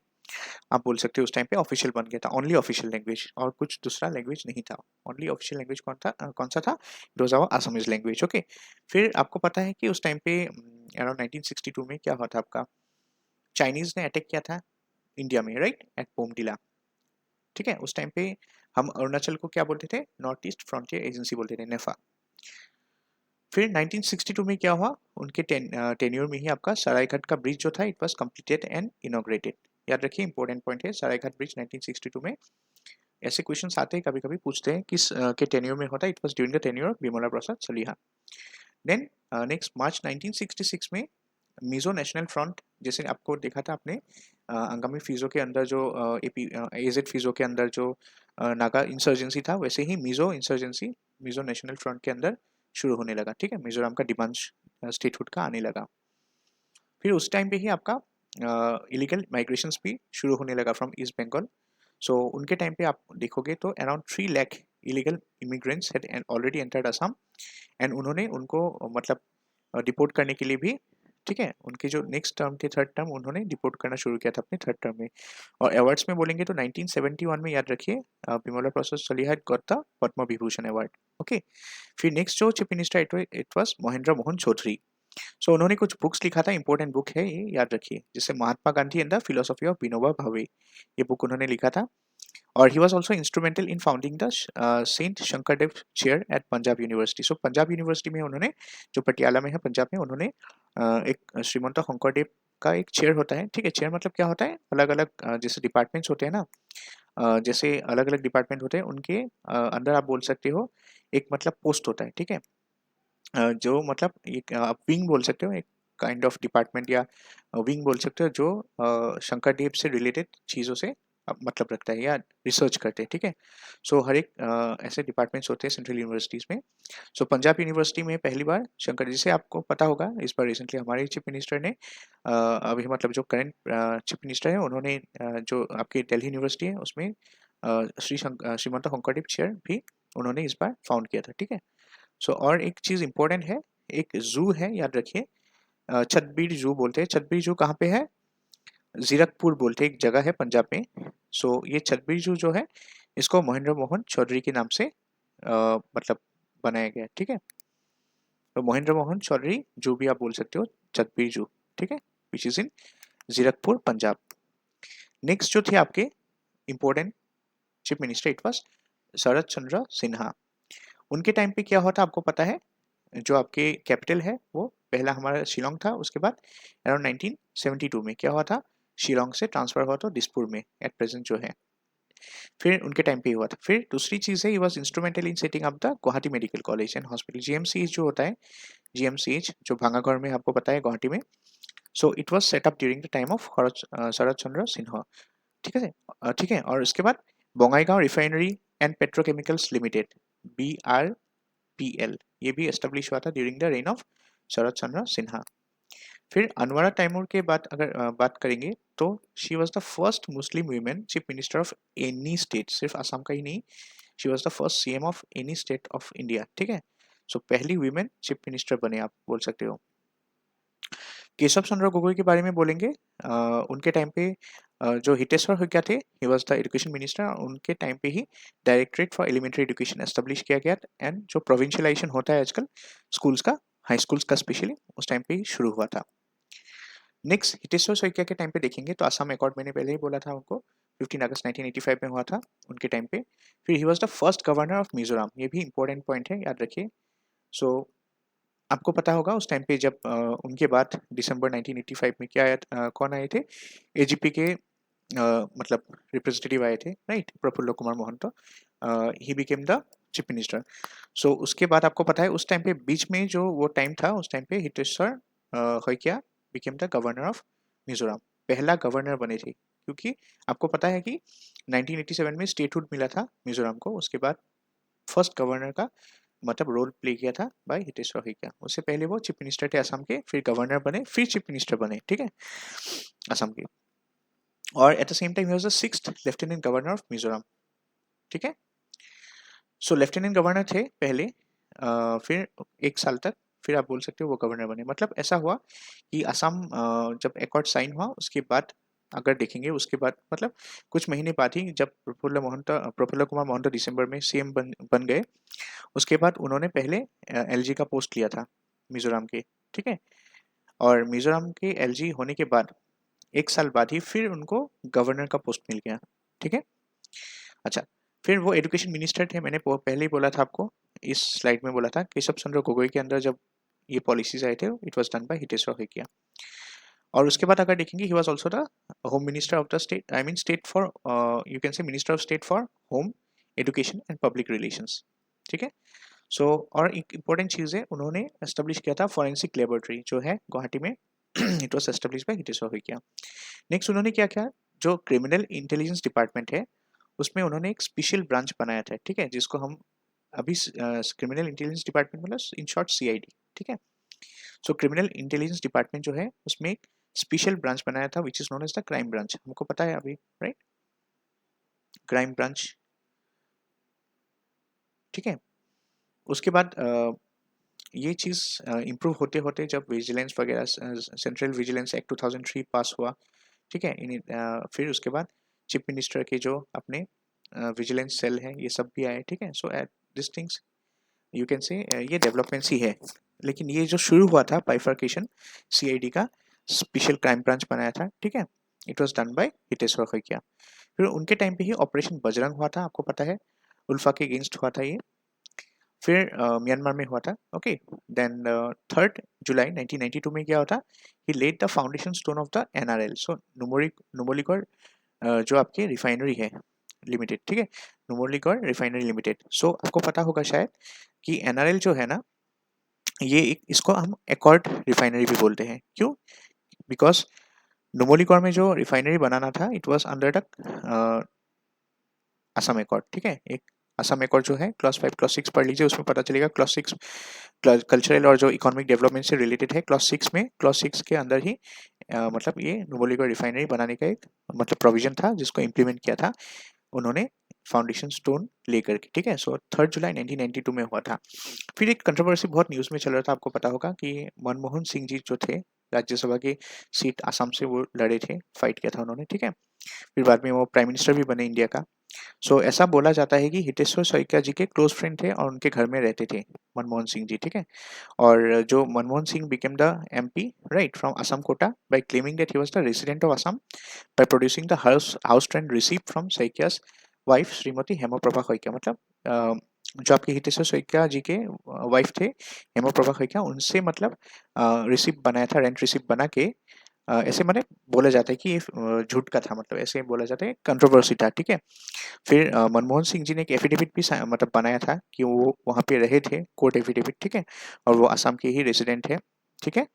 आप बोल सकते हो उस टाइम पे ऑफिशियल बन गया था, ओनली ऑफिशियल लैंग्वेज, और कुछ दूसरा लैंग्वेज नहीं था। ओनली ऑफिशियल लैंग्वेज कौन सा था, it was our Assamese language, okay. फिर आपको पता है कि उस टाइम पे अराउंड 1962 में क्या हुआ था आपका, चाइनीज ने अटैक किया था इंडिया में, राइट, एट बोमडिला, ठीक है। उस टाइम पे हम अरुणाचल को क्या बोलते थे, नॉर्थ ईस्ट फ्रंटियर एजेंसी बोलते थे, नेफा। फिर 1962 में क्या हुआ, उनके टेन्योर में ही आपका सरायघाट का ब्रिज जो था it was completed and inaugurated. याद रखिए, इंपॉर्टेंट पॉइंट है, सरायघाट ब्रिज 1962 में। ऐसे क्वेश्चंस आते हैं कभी कभी, पूछते हैं किस के टेन्योर में होता है, it was during the tenure of Bimala Prasad Chaliha. Then next March 1966 में मिजो नेशनल फ्रंट, जैसे आपको देखा था आपने अंगामी फिजो के अंदर जो AZ फिजो के अंदर जो नागा इंसर्जेंसी था, वैसे ही Mizo insurgency Mizo National Front के अंदर शुरू होने लगा, ठीक है। मिजोरम का डिमांड स्टेटहुड का आने लगा। फिर उस टाइम पे ही आपका इलीगल माइग्रेशंस भी शुरू होने लगा फ्रॉम ईस्ट बंगाल। सो उनके टाइम पे आप देखोगे तो around 3 lakh illegal immigrants had already entered Assam, and उन्होंने उनको मतलब डिपोर्ट करने के लिए भी, ठीक है, उनके जो नेक्स्ट टर्म थे थर्ड टर्म, उन्होंने डिपोर्ट करना शुरू किया था अपने थर्ड टर्म में। और अवार्ड्स में बोलेंगे तो 1971 में याद रखिए Bimala Prasad Chaliha got the Padma Vibhushan award, okay. फिर नेक्स्ट जो chief minister it was Mahendra Mohan Choudhury. So उन्होंने कुछ बुक्स लिखा था, इंपॉर्टेंट बुक है ये, याद रखिए, जैसे Mahatma Gandhi and the philosophy of Vinoba Bhave, ये बुक उन्होंने लिखा था। और he was also instrumental in founding the Saint Sankardev chair at Punjab University. So Punjab University में उन्होंने, जो पटियाला में है पंजाब में, उन्होंने एक श्रीमंत शंकरदेव का एक चेयर होता है, ठीक है। चेयर मतलब क्या होता है, अलग अलग जैसे डिपार्टमेंट्स होते हैं ना, जैसे अलग अलग डिपार्टमेंट होते हैं उनके अंदर आप बोल सकते हो एक मतलब पोस्ट होता है, ठीक है। जो मतलब एक आप विंग बोल सकते हो, एक काइंड ऑफ डिपार्टमेंट या विंग बोल सकते हो, जो शंकरदेव से रिलेटेड चीज़ों से मतलब रखता है या रिसर्च करते हैं, ठीक है। सो हर एक ऐसे डिपार्टमेंट्स होते हैं सेंट्रल यूनिवर्सिटीज़ में। सो पंजाब यूनिवर्सिटी में पहली बार शंकर जी से, आपको पता होगा इस बार रिसेंटली हमारे चीफ मिनिस्टर ने अभी मतलब जो करंट चीफ मिनिस्टर है उन्होंने जो आपकी दिल्ली यूनिवर्सिटी है उसमें श्रीमंत शंकरदेव चेयर भी उन्होंने इस बार फाउंड किया था, ठीक है। सो और एक चीज़ इंपॉर्टेंट है, एक जू है, याद रखिए, छतबीर जू बोलते हैं। छतबीर जू कहाँ पे है, जीरकपुर बोलते एक जगह है पंजाब में। सो ये छतबीरजू जो है इसको महेंद्र मोहन चौधरी के नाम से मतलब बनाया गया, ठीक है। तो महेंद्र मोहन चौधरी जो भी आप बोल सकते हो, छतबीरजू, ठीक है, which is in Zirakpur Punjab. Next जो थे आपके important chief minister, it was Sarat Chandra Sinha. उनके टाइम पे क्या हुआ था आपको पता है? जो आपके कैपिटल है वो पहला हमारा शिलोंग था, उसके बाद अराउंड 1972 में क्या हुआ था, शिलोंग से ट्रांसफर हुआ था दिसपुर में एट प्रेजेंट जो है, फिर उनके टाइम पे हुआ था। फिर दूसरी चीज़ है, he was instrumental in setting up the Guwahati medical college and hospital, GMCH जो होता है, जीएमसीएच जो भांगाघर में आपको पता है गुवाहाटी में। So it was set up during the time of Sarat Chandra Sinha, ठीक है। ठीक है, और उसके बाद Bongaigaon refinery and petrochemicals limited, BRPL, ये भी एस्टेब्लिश हुआ था during the reign of Sarat Chandra Sinha. फिर अनवरा तैमूर के बाद अगर बात करेंगे तो she was the first Muslim women chief minister of any state, सिर्फ असम का ही नहीं, she was the first CM of any state of India, ठीक है। सो पहली वीमेन चीफ मिनिस्टर बने आप बोल सकते हो। केशव चंद्र गोगोई के बारे में बोलेंगे, उनके टाइम पे जो हितेश्वर हुक्का थे, he was the education minister, उनके टाइम पे ही directorate for elementary education establish किया गया, एंड जो प्रोविंशियलाइजेशन होता है आजकल स्कूल्स का, हाई स्कूल्स का स्पेशली, उस टाइम पे ही शुरू हुआ था। नेक्स्ट हितेश्वर शइकिया के टाइम पे देखेंगे तो असम अकॉर्ड मैंने पहले ही बोला था उनको 15 अगस्त 1985 में हुआ था उनके टाइम पे। फिर ही was the first governor of Mizoram, ये भी इंपॉर्टेंट पॉइंट है, याद रखिए। सो आपको पता होगा उस टाइम पे जब उनके बाद दिसंबर 1985 में क्या आया, कौन आए थे एजीपी के, मतलब रिप्रेजेंटेटिव आए थे, right, Prafulla Kumar Mahanta, he became the chief minister. So उसके बाद आपको पता है उस टाइम पे बीच में जो वो टाइम था, उस टाइम पे Hiteshwar Saikia became the governor of Mizoram, पहला गवर्नर बने थे, क्योंकि आपको पता है कि 1987 में स्टेटहुड मिला था मिजोरम को, उसके बाद फर्स्ट गवर्नर का मतलब रोल प्ले किया था बाय हितेश्वर शइकिया। उससे पहले वो चीफ मिनिस्टर थे असम के, फिर गवर्नर बने, फिर चीफ मिनिस्टर बने, ठीक है, असम के। और at the same time he was the sixth lieutenant governor of Mizoram, ठीक है। सो लेफ्टिनेंट गवर्नर थे पहले, फिर एक साल तक, फिर आप बोल सकते हो वो गवर्नर बने। मतलब ऐसा हुआ कि असम जब एकॉर्ड साइन हुआ उसके बाद अगर देखेंगे उसके बाद मतलब कुछ महीने बाद ही जब प्रफुल्ल कुमार मोहंतो दिसंबर में सीएम बन गए, उसके बाद उन्होंने पहले एलजी का पोस्ट लिया था मिजोरम के, ठीक है। और मिजोरम के एलजी होने के बाद एक साल बाद ही फिर उनको गवर्नर का पोस्ट मिल गया, ठीक है। अच्छा, फिर वो एजुकेशन मिनिस्टर थे, मैंने पहले ही बोला था आपको, इस स्लाइड में बोला था, केशव चंद्र गोगोई के अंदर जब ये पॉलिसीज आए थे it was done by Hiteshwar Saikia. और उसके बाद अगर देखेंगे ही was also the home minister of the state, I mean state for, you can से minister of state for home, education and public relations, ठीक है। सो और एक इम्पोर्टेंट चीज़ है, उन्होंने एस्टेब्लिश किया था फॉरेंसिक लेबोरेटरी जो है गुवाहाटी में, it was establish by Hiteshwar Saikia. Next उन्होंने क्या किया, जो क्रिमिनल इंटेलिजेंस डिपार्टमेंट है उसमें उन्होंने एक स्पेशल ब्रांच बनाया था, ठीक है, जिसको हम अभी क्रिमिनल इंटेलिजेंस डिपार्टमेंट मतलब इन शॉर्ट सीआईडी, ठीक है। सो क्रिमिनल इंटेलिजेंस डिपार्टमेंट जो है उसमें एक स्पेशल ब्रांच बनाया था which is known as the crime branch, हमको पता है अभी, राइट, क्राइम ब्रांच, ठीक है। उसके बाद ये चीज़ इम्प्रूव होते होते जब विजिलेंस वगैरह, सेंट्रल विजिलेंस एक्ट 2003 पास हुआ, ठीक है, फिर उसके बाद चीफ मिनिस्टर के जो अपने विजिलेंस सेल है ये सब भी आए, ठीक है। So at this things you can say ये डेवलपमेंट्स ही है। लेकिन ये जो शुरू हुआ था बाइफर्केशन, सीआईडी का स्पेशल क्राइम ब्रांच बनाया था, ठीक है, it was done by Hiteshwar Saikia. फिर उनके टाइम पे ही ऑपरेशन बजरंग हुआ था, आपको पता है, उल्फा के अगेंस्ट हुआ था ये, फिर म्यांमार में हुआ था, ओके। देन 3 जुलाई 1992 में क्या होता, he laid the foundation stone of the NRL, so Numaligarh जो आपके रिफाइनरी है लिमिटेड, ठीक है, नुमोलिगढ़ रिफाइनरी लिमिटेड। सो आपको पता होगा शायद कि एनआरएल जो है ना, ये एक, इसको हम एकॉर्ड रिफाइनरी भी बोलते हैं, क्यों, बिकॉज नुमोलिगढ़ में जो रिफाइनरी बनाना था it was under the Assam accord, ठीक है। एक असम एकॉर्ड जो है क्लॉज 5 क्लॉज 6 पढ़ लीजिए, उसमें पता चलेगा। क्लॉज 6 कल्चरल और जो इकोनॉमिक डेवलपमेंट से रिलेटेड है, क्लॉज 6 में, क्लॉज 6 के अंदर ही मतलब ये नुमोलिगढ़ रिफाइनरी बनाने का एक मतलब प्रोविजन था जिसको इम्प्लीमेंट किया था उन्होंने फाउंडेशन स्टोन लेकर के, ठीक है। सो 3 जुलाई 1992 में हुआ था। फिर एक कंट्रोवर्सी बहुत न्यूज़ में चल रहा था, आपको पता होगा कि मनमोहन सिंह जी जो थे राज्यसभा की सीट आसाम से वो लड़े थे, फाइट किया था उन्होंने, ठीक है। फिर बाद में वो प्राइम मिनिस्टर भी बने इंडिया का। सो ऐसा बोला जाता है कि हितेश्वर शइकिया जी के क्लोज फ्रेंड थे और उनके घर में रहते थे मनमोहन सिंह जी, ठीक है। और जो Manmohan Singh became the MP right from Assam quota by claiming that he was the resident of Assam by producing the house rent received from शइकिया's वाइफ श्रीमती हेमप्रभा शइकिया। मतलब जो आपके हितेश्वर शइकिया जी के वाइफ थे हेमप्रभा शइकिया, उनसे मतलब रिसिप्ट बनाया था, रेंट रिसिप्ट बना के ऐसे मैंने बोला जाता है कि ये झूठ का था, मतलब ऐसे बोला जाता है, कंट्रोवर्सी था, ठीक है। फिर मनमोहन सिंह जी ने एक एफिडेविट भी मतलब बनाया था कि वो वहाँ पे रहे थे, कोर्ट एफिडेविट, ठीक है, और वो असम के ही रेसिडेंट है, ठीक है।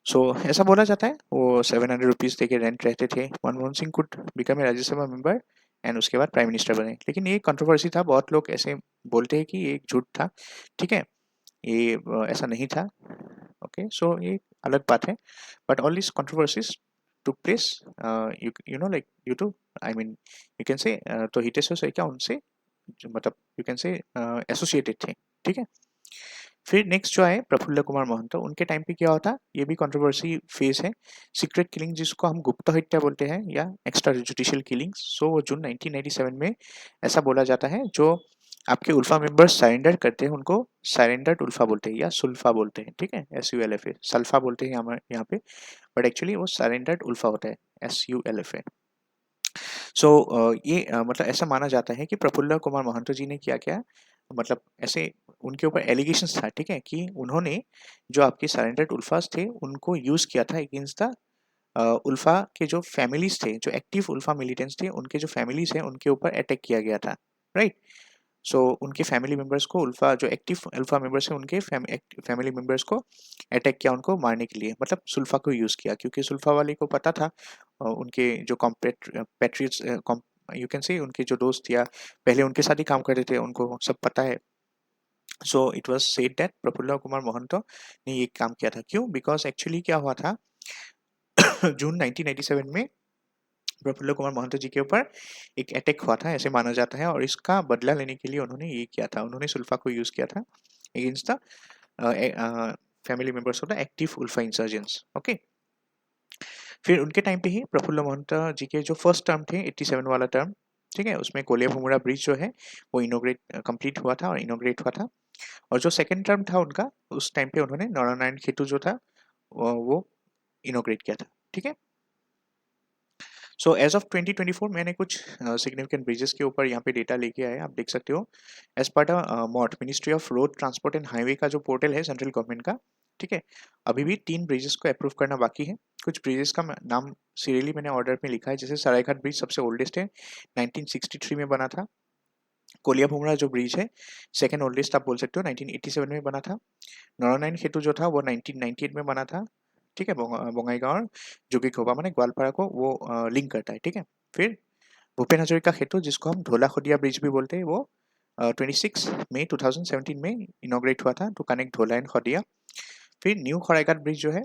सो ऐसा बोला जाता है वो 700 रुपीज दे के रेंट रहते थे। Manmohan Singh could become a Rajya Sabha member and उसके बाद प्राइम मिनिस्टर बने। लेकिन ये कंट्रोवर्सी था, बहुत लोग ऐसे बोलते हैं कि ये एक झूठ था, ठीक है, ये ऐसा नहीं था। ओके, सो ये अलग बात है, but all this controversies took place you know like due to I mean you can say तो हितेश्वर शइकिया उनसे मतलब यू कैन से एसोसिएटेड थे, ठीक है। फिर नेक्स्ट जो है प्रफुल्ल कुमार महंतो, उनके टाइम पे क्या होता, ये भी कंट्रोवर्सी फेज है, सीक्रेट किलिंग जिसको हम गुप्त हत्या बोलते हैं या एक्स्ट्रा जुडिशियल किलिंग्स। सो वो जून 1997 में ऐसा बोला जाता है, जो आपके उल्फा मेंबर्स सरेंडर करते हैं उनको सरेंडर्ड उल्फा बोलते हैं या सुल्फा बोलते हैं, ठीक है, SULFA, सल्फा बोलते हैं यहाँ पे, बट एक्चुअली वो सरेंडर्ड उल्फा होता है, SULFA। सो ये मतलब ऐसा माना जाता है कि प्रफुल्ल कुमार महंतो जी ने क्या किया, मतलब ऐसे उनके ऊपर एलिगेशंस था, ठीक है, कि उन्होंने जो आपके सरेंडर्ड उल्फास थे उनको यूज किया था अगेंस्ट द उल्फा के जो फैमिलीज थे, जो एक्टिव उल्फा मिलिटेंट्स थे, उनके जो फैमिलीज हैं उनके ऊपर अटैक किया गया था, राइट। सो उनके फैमिली मेंबर्स को उल्फा जो एक्टिव अल्फा मेंबर्स हैं उनके फैमिली मेंबर्स को अटैक किया, उनको मारने के लिए, मतलब सुल्फा को यूज़ किया, क्योंकि सुल्फा वाले को पता था उनके जो पैट्रियट्स यू कैन से उनके जो दोस्त या पहले उनके साथ ही काम करते थे उनको सब पता है। So it was said that Prafulla Kumar Mahanta ने ये काम किया था। क्यों? बिकॉज एक्चुअली क्या हुआ था जून 1997 में प्रफुल्ल कुमार महंतो जी के ऊपर एक अटैक हुआ था, ऐसे माना जाता है, और इसका बदला लेने के लिए उन्होंने ये किया था, उन्होंने सुल्फा को यूज किया था against the family members of the active ULFA insurgents. Okay, फिर उनके टाइम पे ही प्रफुल्ल महंतो जी के जो फर्स्ट टर्म थे 87 वाला टर्म, ठीक है, उसमें कोलिया भूमुरा ब्रिज जो है वो इनोग्रेट कंप्लीट हुआ था और इनोग्रेट हुआ था। और जो सेकंड टर्म था उनका, उस टाइम पे उन्होंने नारायण खेतु जो था वो इनोग्रेट किया था, ठीक है। सो एज ऑफ 2024 मैंने कुछ सिग्निफिकेंट ब्रिजेस के ऊपर यहाँ पे डेटा लेके आया, आप देख सकते हो। एज पार्ट मॉट ministry of road transport and highway का जो पोर्टल है सेंट्रल गवर्नमेंट का, ठीक है, अभी भी 3 ब्रिजेस को अप्रूव करना बाकी है। कुछ ब्रिजेस का नाम सीरियली मैंने ऑर्डर में लिखा है, जैसे सरायघाट ब्रिज सबसे ओल्डेस्ट है, 1963 में बना था। कोलिया भूमरा जो ब्रिज है सेकेंड ओल्डेस्ट आप बोल सकते हो, 1987 में बना था। नारायण खेतु जो था वो 1998 में बना था, ठीक है, बंगाईगांव और जोगी खोबा माने ग्वालपाड़ा को वो लिंक करता है, ठीक है। फिर भूपेन हजरिका सेतु जिसको हम ढोला खुदिया ब्रिज भी बोलते हैं, वो 26 मई 2017 में इनोग्रेट हुआ था टू कनेक्ट ढोला एंड खदिया। फिर न्यू खड़ाईघाट ब्रिज जो है,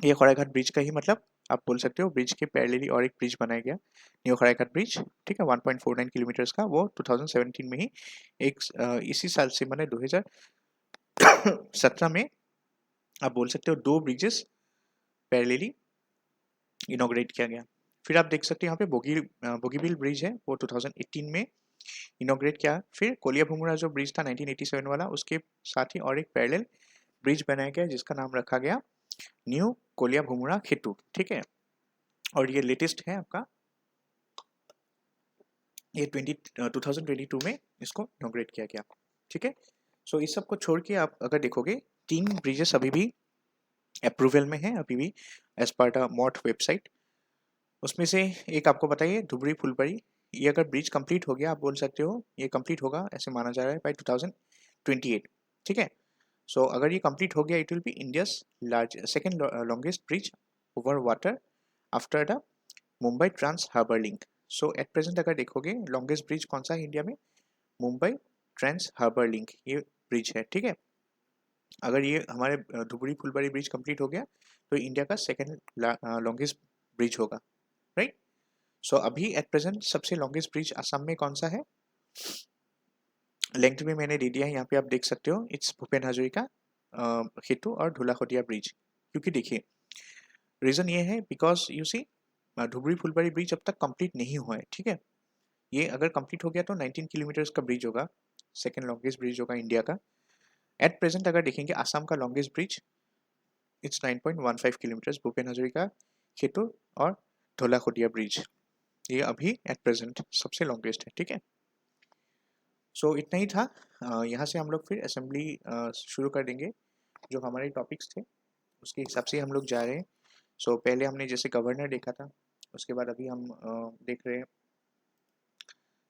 ये खड़ाईघाट ब्रिज का ही मतलब आप बोल सकते हो, ब्रिज के पैरेलली और एक ब्रिज बनाया गया न्यू खड़ाईघाट ब्रिज, ठीक है, 1.49 किलोमीटर्स का, वो 2017 में ही एक इसी साल से मैंने 2017 में आप बोल सकते हो 2 ब्रिजेस पैरेलली इनोग्रेट किया गया। फिर आप देख सकते हैं यहाँ पे बोगीबिल ब्रिज है, वो 2018 में इनोग्रेट किया। फिर कोलिया भूमुरा जो ब्रिज था 1987 वाला, उसके साथ ही और एक पैरेलल ब्रिज बनाया गया जिसका नाम रखा गया न्यू कोलिया भूमुरा खेतु, ठीक है। और ये लेटेस्ट है आपका, ये 2022 में इसको इनोग्रेट किया गया, ठीक है। सो इस सब को छोड़ के आप अगर देखोगे 3 ब्रिजेस अभी भी अप्रूवल में है, अभी भी एज पार्ट मॉट वेबसाइट। उसमें से एक आपको बताइए धुबरी फुलबरी, ये अगर ब्रिज कंप्लीट हो गया आप बोल सकते हो ये कंप्लीट होगा, ऐसे माना जा रहा है बाय 2028, ठीक है। सो अगर ये कंप्लीट हो गया it will be India's second longest bridge over water after the Mumbai trans harbour link. So at present अगर देखोगे लॉन्गेस्ट ब्रिज कौन सा है इंडिया में, मुंबई ट्रांस हार्बर लिंक ये ब्रिज है, ठीक है। अगर ये हमारे धुबरी फुलबरी ब्रिज कंप्लीट हो गया तो इंडिया का सेकंड लॉन्गेस्ट ब्रिज होगा, राइट। सो अभी एट प्रेजेंट सबसे लॉन्गेस्ट ब्रिज असम में कौन सा है, लेंथ में मैंने दे दिया है यहाँ पे, आप देख सकते हो, इट्स भूपेन हजरिका सेतु और ढोला खुदिया ब्रिज, क्योंकि देखिए रीज़न ये है बिकॉज यू सी धुबरी फुलबाड़ी ब्रिज अब तक कंप्लीट नहीं हुआ है, ठीक है। ये अगर कंप्लीट हो गया तो 19 किलोमीटर्स का ब्रिज होगा, सेकेंड लॉन्गेस्ट ब्रिज होगा इंडिया का। एट प्रेजेंट अगर देखेंगे आसाम का longest bridge it's 9.15 kilometers, Bhupen Hazarika Setu और धोलाखोडिया ब्रिज, ये अभी एट प्रेजेंट सबसे लॉन्गेस्ट है, ठीक है। सो इतना ही था। यहाँ से हम लोग फिर असेंबली शुरू कर देंगे। जो हमारे टॉपिक्स थे उसके हिसाब से हम लोग जा रहे हैं। सो पहले हमने जैसे गवर्नर देखा था, उसके बाद अभी हम देख रहे हैं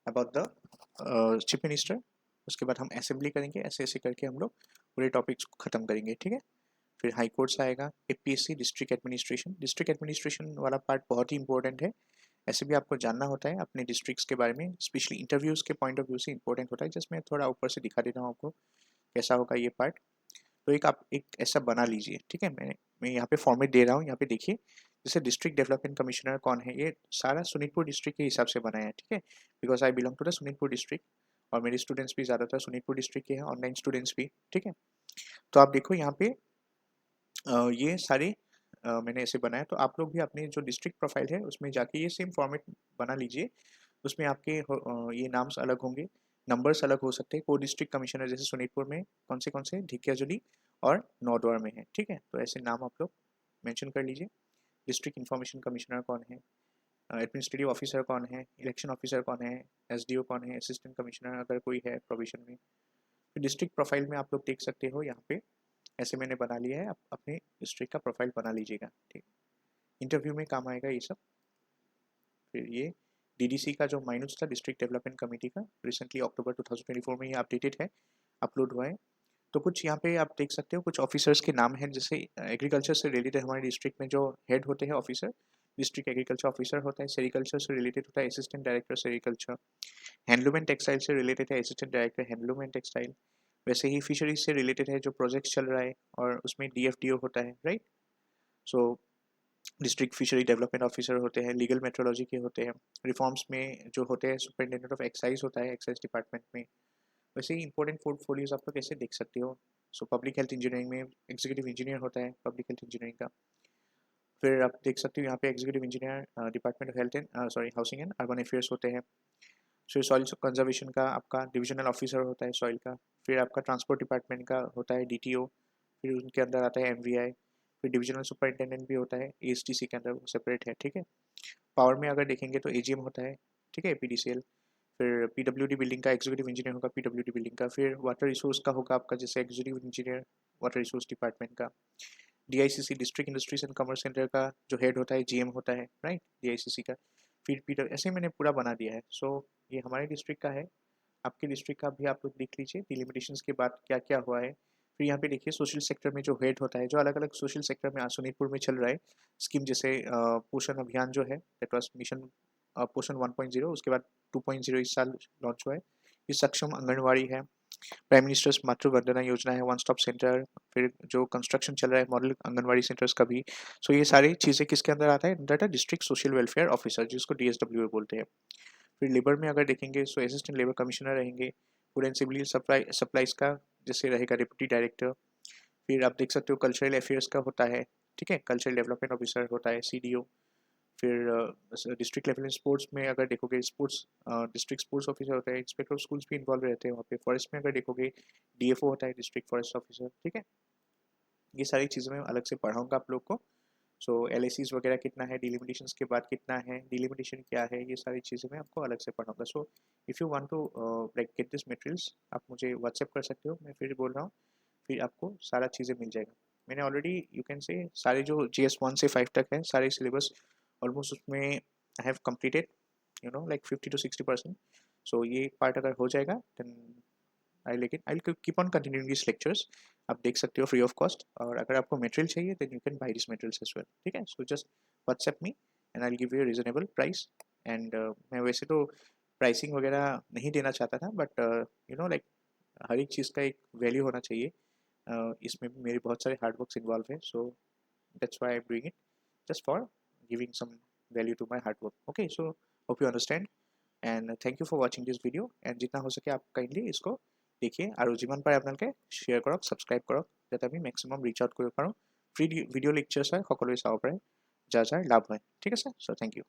अबाउट द चीफ मिनिस्टर। उसके बाद हम असेंबली करेंगे, ऐसे ऐसे करके हम लोग पूरे टॉपिक्स को ख़त्म करेंगे, ठीक है। फिर हाई कोर्ट्स आएगा, एपीएससी, डिस्ट्रिक्ट एडमिनिस्ट्रेशन वाला पार्ट बहुत ही इंपॉर्टेंट है। ऐसे भी आपको जानना होता है अपने डिस्ट्रिक्ट्स के बारे में, स्पेशली इंटरव्यूज़ के पॉइंट ऑफ व्यू से इंपॉर्टेंट होता है। जिसमें थोड़ा ऊपर से दिखा देता हूँ आपको कैसा होगा ये पार्ट। तो एक आप एक ऐसा बना लीजिए, ठीक है। मैं यहाँ पे फॉर्मेट दे रहा हूँ, यहाँ पे देखिए। जैसे डिस्ट्रिक्ट डेवलपमेंट कमिश्नर कौन है, ये सारा शोनितपुर डिस्ट्रिक्ट के हिसाब से बनाया है, ठीक है। Because I belong to the Sonitpur district और मेरे स्टूडेंट्स भी ज़्यादातर शोनितपुर डिस्ट्रिक्ट के हैं, ऑनलाइन स्टूडेंट्स भी, ठीक है। तो आप देखो यहाँ पे ये सारे मैंने ऐसे बनाया। तो आप लोग भी अपने जो डिस्ट्रिक्ट प्रोफाइल है उसमें जाके ये सेम फॉर्मेट बना लीजिए। उसमें आपके ये नाम्स अलग होंगे, नंबर्स अलग हो सकते हैं। को डिस्ट्रिक्ट कमिश्नर जैसे शोनितपुर में कौन से ढेकियाजुली और नौद्वार में है, ठीक है। तो ऐसे नाम आप लोग मेंशन कर लीजिए। डिस्ट्रिक्ट इंफॉर्मेशन कमिश्नर कौन है, एडमिनिस्ट्रेटिव ऑफिसर कौन है, इलेक्शन ऑफिसर कौन है, एसडीओ कौन है, असिस्टेंट कमिश्नर अगर कोई है प्रोविजन में। तो डिस्ट्रिक्ट प्रोफाइल में आप लोग देख सकते हो यहाँ पे ऐसे मैंने बना लिया है। आप अपने डिस्ट्रिक्ट का प्रोफाइल बना लीजिएगा, ठीक। इंटरव्यू में काम आएगा ये सब। फिर ये डीडीसी का जो माइनस था, डिस्ट्रिक्ट डेवलपमेंट कमेटी का, रिसेंटली अक्टूबर 2024 में ये अपडेटेड है, अपलोड हुआ है। तो कुछ यहाँ पे आप देख सकते हो कुछ ऑफिसर्स के नाम हैं। जैसे एग्रीकल्चर से रिलेटेड हमारे डिस्ट्रिक्ट में जो हेड होते हैं ऑफिसर, डिस्ट्रिक्ट एग्रीकल्चर ऑफिसर होता है। सेरिकल्चर से रिलेटेड होता है assistant director sericulture. Handloom and textile से रिलेटेड है assistant director handloom and textile. वैसे ही फिशरीज से रिलेटेड है जो प्रोजेक्ट चल रहा है और उसमें डीएफडीओ होता है, राइट। सो डिस्ट्रिक्ट फिशरी डेवलपमेंट ऑफिसर होते हैं, लीगल मेट्रोलॉजी के होते हैं। रिफॉर्म्स में जो होते हैं सुपरिटेंडेंट ऑफ एक्साइज होता है एक्साइज डिपार्टमेंट में। वैसे ही इंपॉर्टेंट पोर्टफोलियोज आप लोग कैसे देख सकते हो। सो पब्लिक हेल्थ इंजीनियरिंग में एग्जीक्यूटिव इंजीनियर होता है पब्लिक हेल्थ इंजीनियरिंग का। फिर आप देख सकते हो यहाँ पे executive engineer department of health and housing and urban affairs होते हैं। फिर सॉइल कंजर्वेशन का आपका डिविजनल ऑफिसर होता है सॉइल का। फिर आपका ट्रांसपोर्ट डिपार्टमेंट का होता है डीटीओ। फिर उनके अंदर आता है एमवीआई। फिर डिविजनल सुपरिटेंडेंट भी होता है एएसटीसी के अंदर, सेपरेट है, ठीक है। पावर में अगर देखेंगे तो एजीएम होता है, ठीक है, पीडीसीएल। फिर पीडब्ल्यूडी बिल्डिंग का एग्जीक्यूटिव इंजीनियर होगा पीडब्ल्यूडी बिल्डिंग का। फिर वाटर रिसोर्स का होगा आपका जैसे executive engineer water resource department का। DICC district industries and commerce centre का जो हेड होता है जीएम होता है, राइट, डीआईसीसी का। फिर पीडब्ल्यू ऐसे मैंने पूरा बना दिया है। सो ये हमारे डिस्ट्रिक्ट का है। आपके डिस्ट्रिक्ट का भी आप लोग देख लीजिए डिलिमिटेशंस के बाद क्या क्या हुआ है। फिर यहाँ पे देखिए सोशल सेक्टर में जो हेड होता है, जो अलग अलग सोशल सेक्टर में आज सोनीतपुर में चल रहा है स्कीम, जैसे पोषण अभियान जो है दैट वाज मिशन पोषण 1.0, उसके बाद 2.0 इस साल लॉन्च हुआ है। ये सक्षम आंगनवाड़ी है, प्राइम मिनिस्टर्स मातृ वंदना योजना है, वन स्टॉप सेंटर। फिर जो कंस्ट्रक्शन चल रहा है मॉडल आंगनवाड़ी सेंटर्स का भी। सो ये सारी चीज़ें किसके अंदर आता है, under district social welfare officer जिसको डीएसडब्ल्यू बोलते हैं। फिर लेबर में अगर देखेंगे सो असिस्टेंट लेबर कमिश्नर रहेंगे। फूड एंड सिविल सप्लाईज का जैसे रहेगा डिप्टी डायरेक्टर। फिर आप देख सकते हो कल्चरल अफेयर्स का होता है, ठीक है, कल्चरल डेवलपमेंट ऑफिसर होता है सीडीओ। फिर डिस्ट्रिक्ट लेवल स्पोर्ट्स में अगर देखोगे स्पोर्ट्स डिस्ट्रिक्ट स्पोर्ट्स ऑफिसर होता है। इंस्पेक्टर ऑफ स्कूल्स भी इन्वॉल्व रहते हैं वहाँ पे। फॉरेस्ट में अगर देखोगे डीएफओ होता है डिस्ट्रिक्ट फॉरेस्ट ऑफिसर, ठीक है। ये सारी चीज़ें मैं अलग से पढ़ाऊँगा आप लोग को। सो एलआईसीज वगैरह कितना है, डिलिमिटेशंस के बाद कितना है, डिलिमिटेशन क्या है, ये सारी चीज़ें मैं आपको अलग से पढ़ाऊँगा। So if you want to like get this materials आप मुझे व्हाट्सएप कर सकते हो, मैं फिर बोल रहा हूँ। फिर आपको सारा चीज़ें मिल जाएगा। मैंने ऑलरेडी यू कैन से सारे जो जीएस 1 से 5 तक है सारे सिलेबस ऑलमोस्ट उसमें I have completed, you know like 50 to 60%। So ये पार्ट अगर हो जाएगा then I keep on continuing this lectures. आप देख सकते हो फ्री ऑफ कॉस्ट। और अगर आपको मटेरियल चाहिए then you can buy this materials as well, ठीक है। So just WhatsApp me and I give you reasonable price. And मैं वैसे तो प्राइसिंग वगैरह नहीं देना चाहता था बट यू नो लाइक हर एक चीज़ का एक वैल्यू होना चाहिए। इसमें भी मेरे बहुत सारे हार्ड वर्क्स इन्वॉल्व है। So that's why I am doing it just for giving some value to my hard work. Okay, so hope you understand and thank you for watching this video and जितना हो सके आप kindly इसको देखिए और जिमान पारे आपनालोके शेयर करक, सब्सक्राइब करक, যাতে আমি ম্যাক্সিমাম রিচ আউট কৰিব পাৰোঁ ফ্ৰী ভিডিঅ' লেকচাৰ্ছ হয় সকলোৱে চাব পাৰে যাৰ লাভ হয় ঠিক আছে চ' থেংক ইউ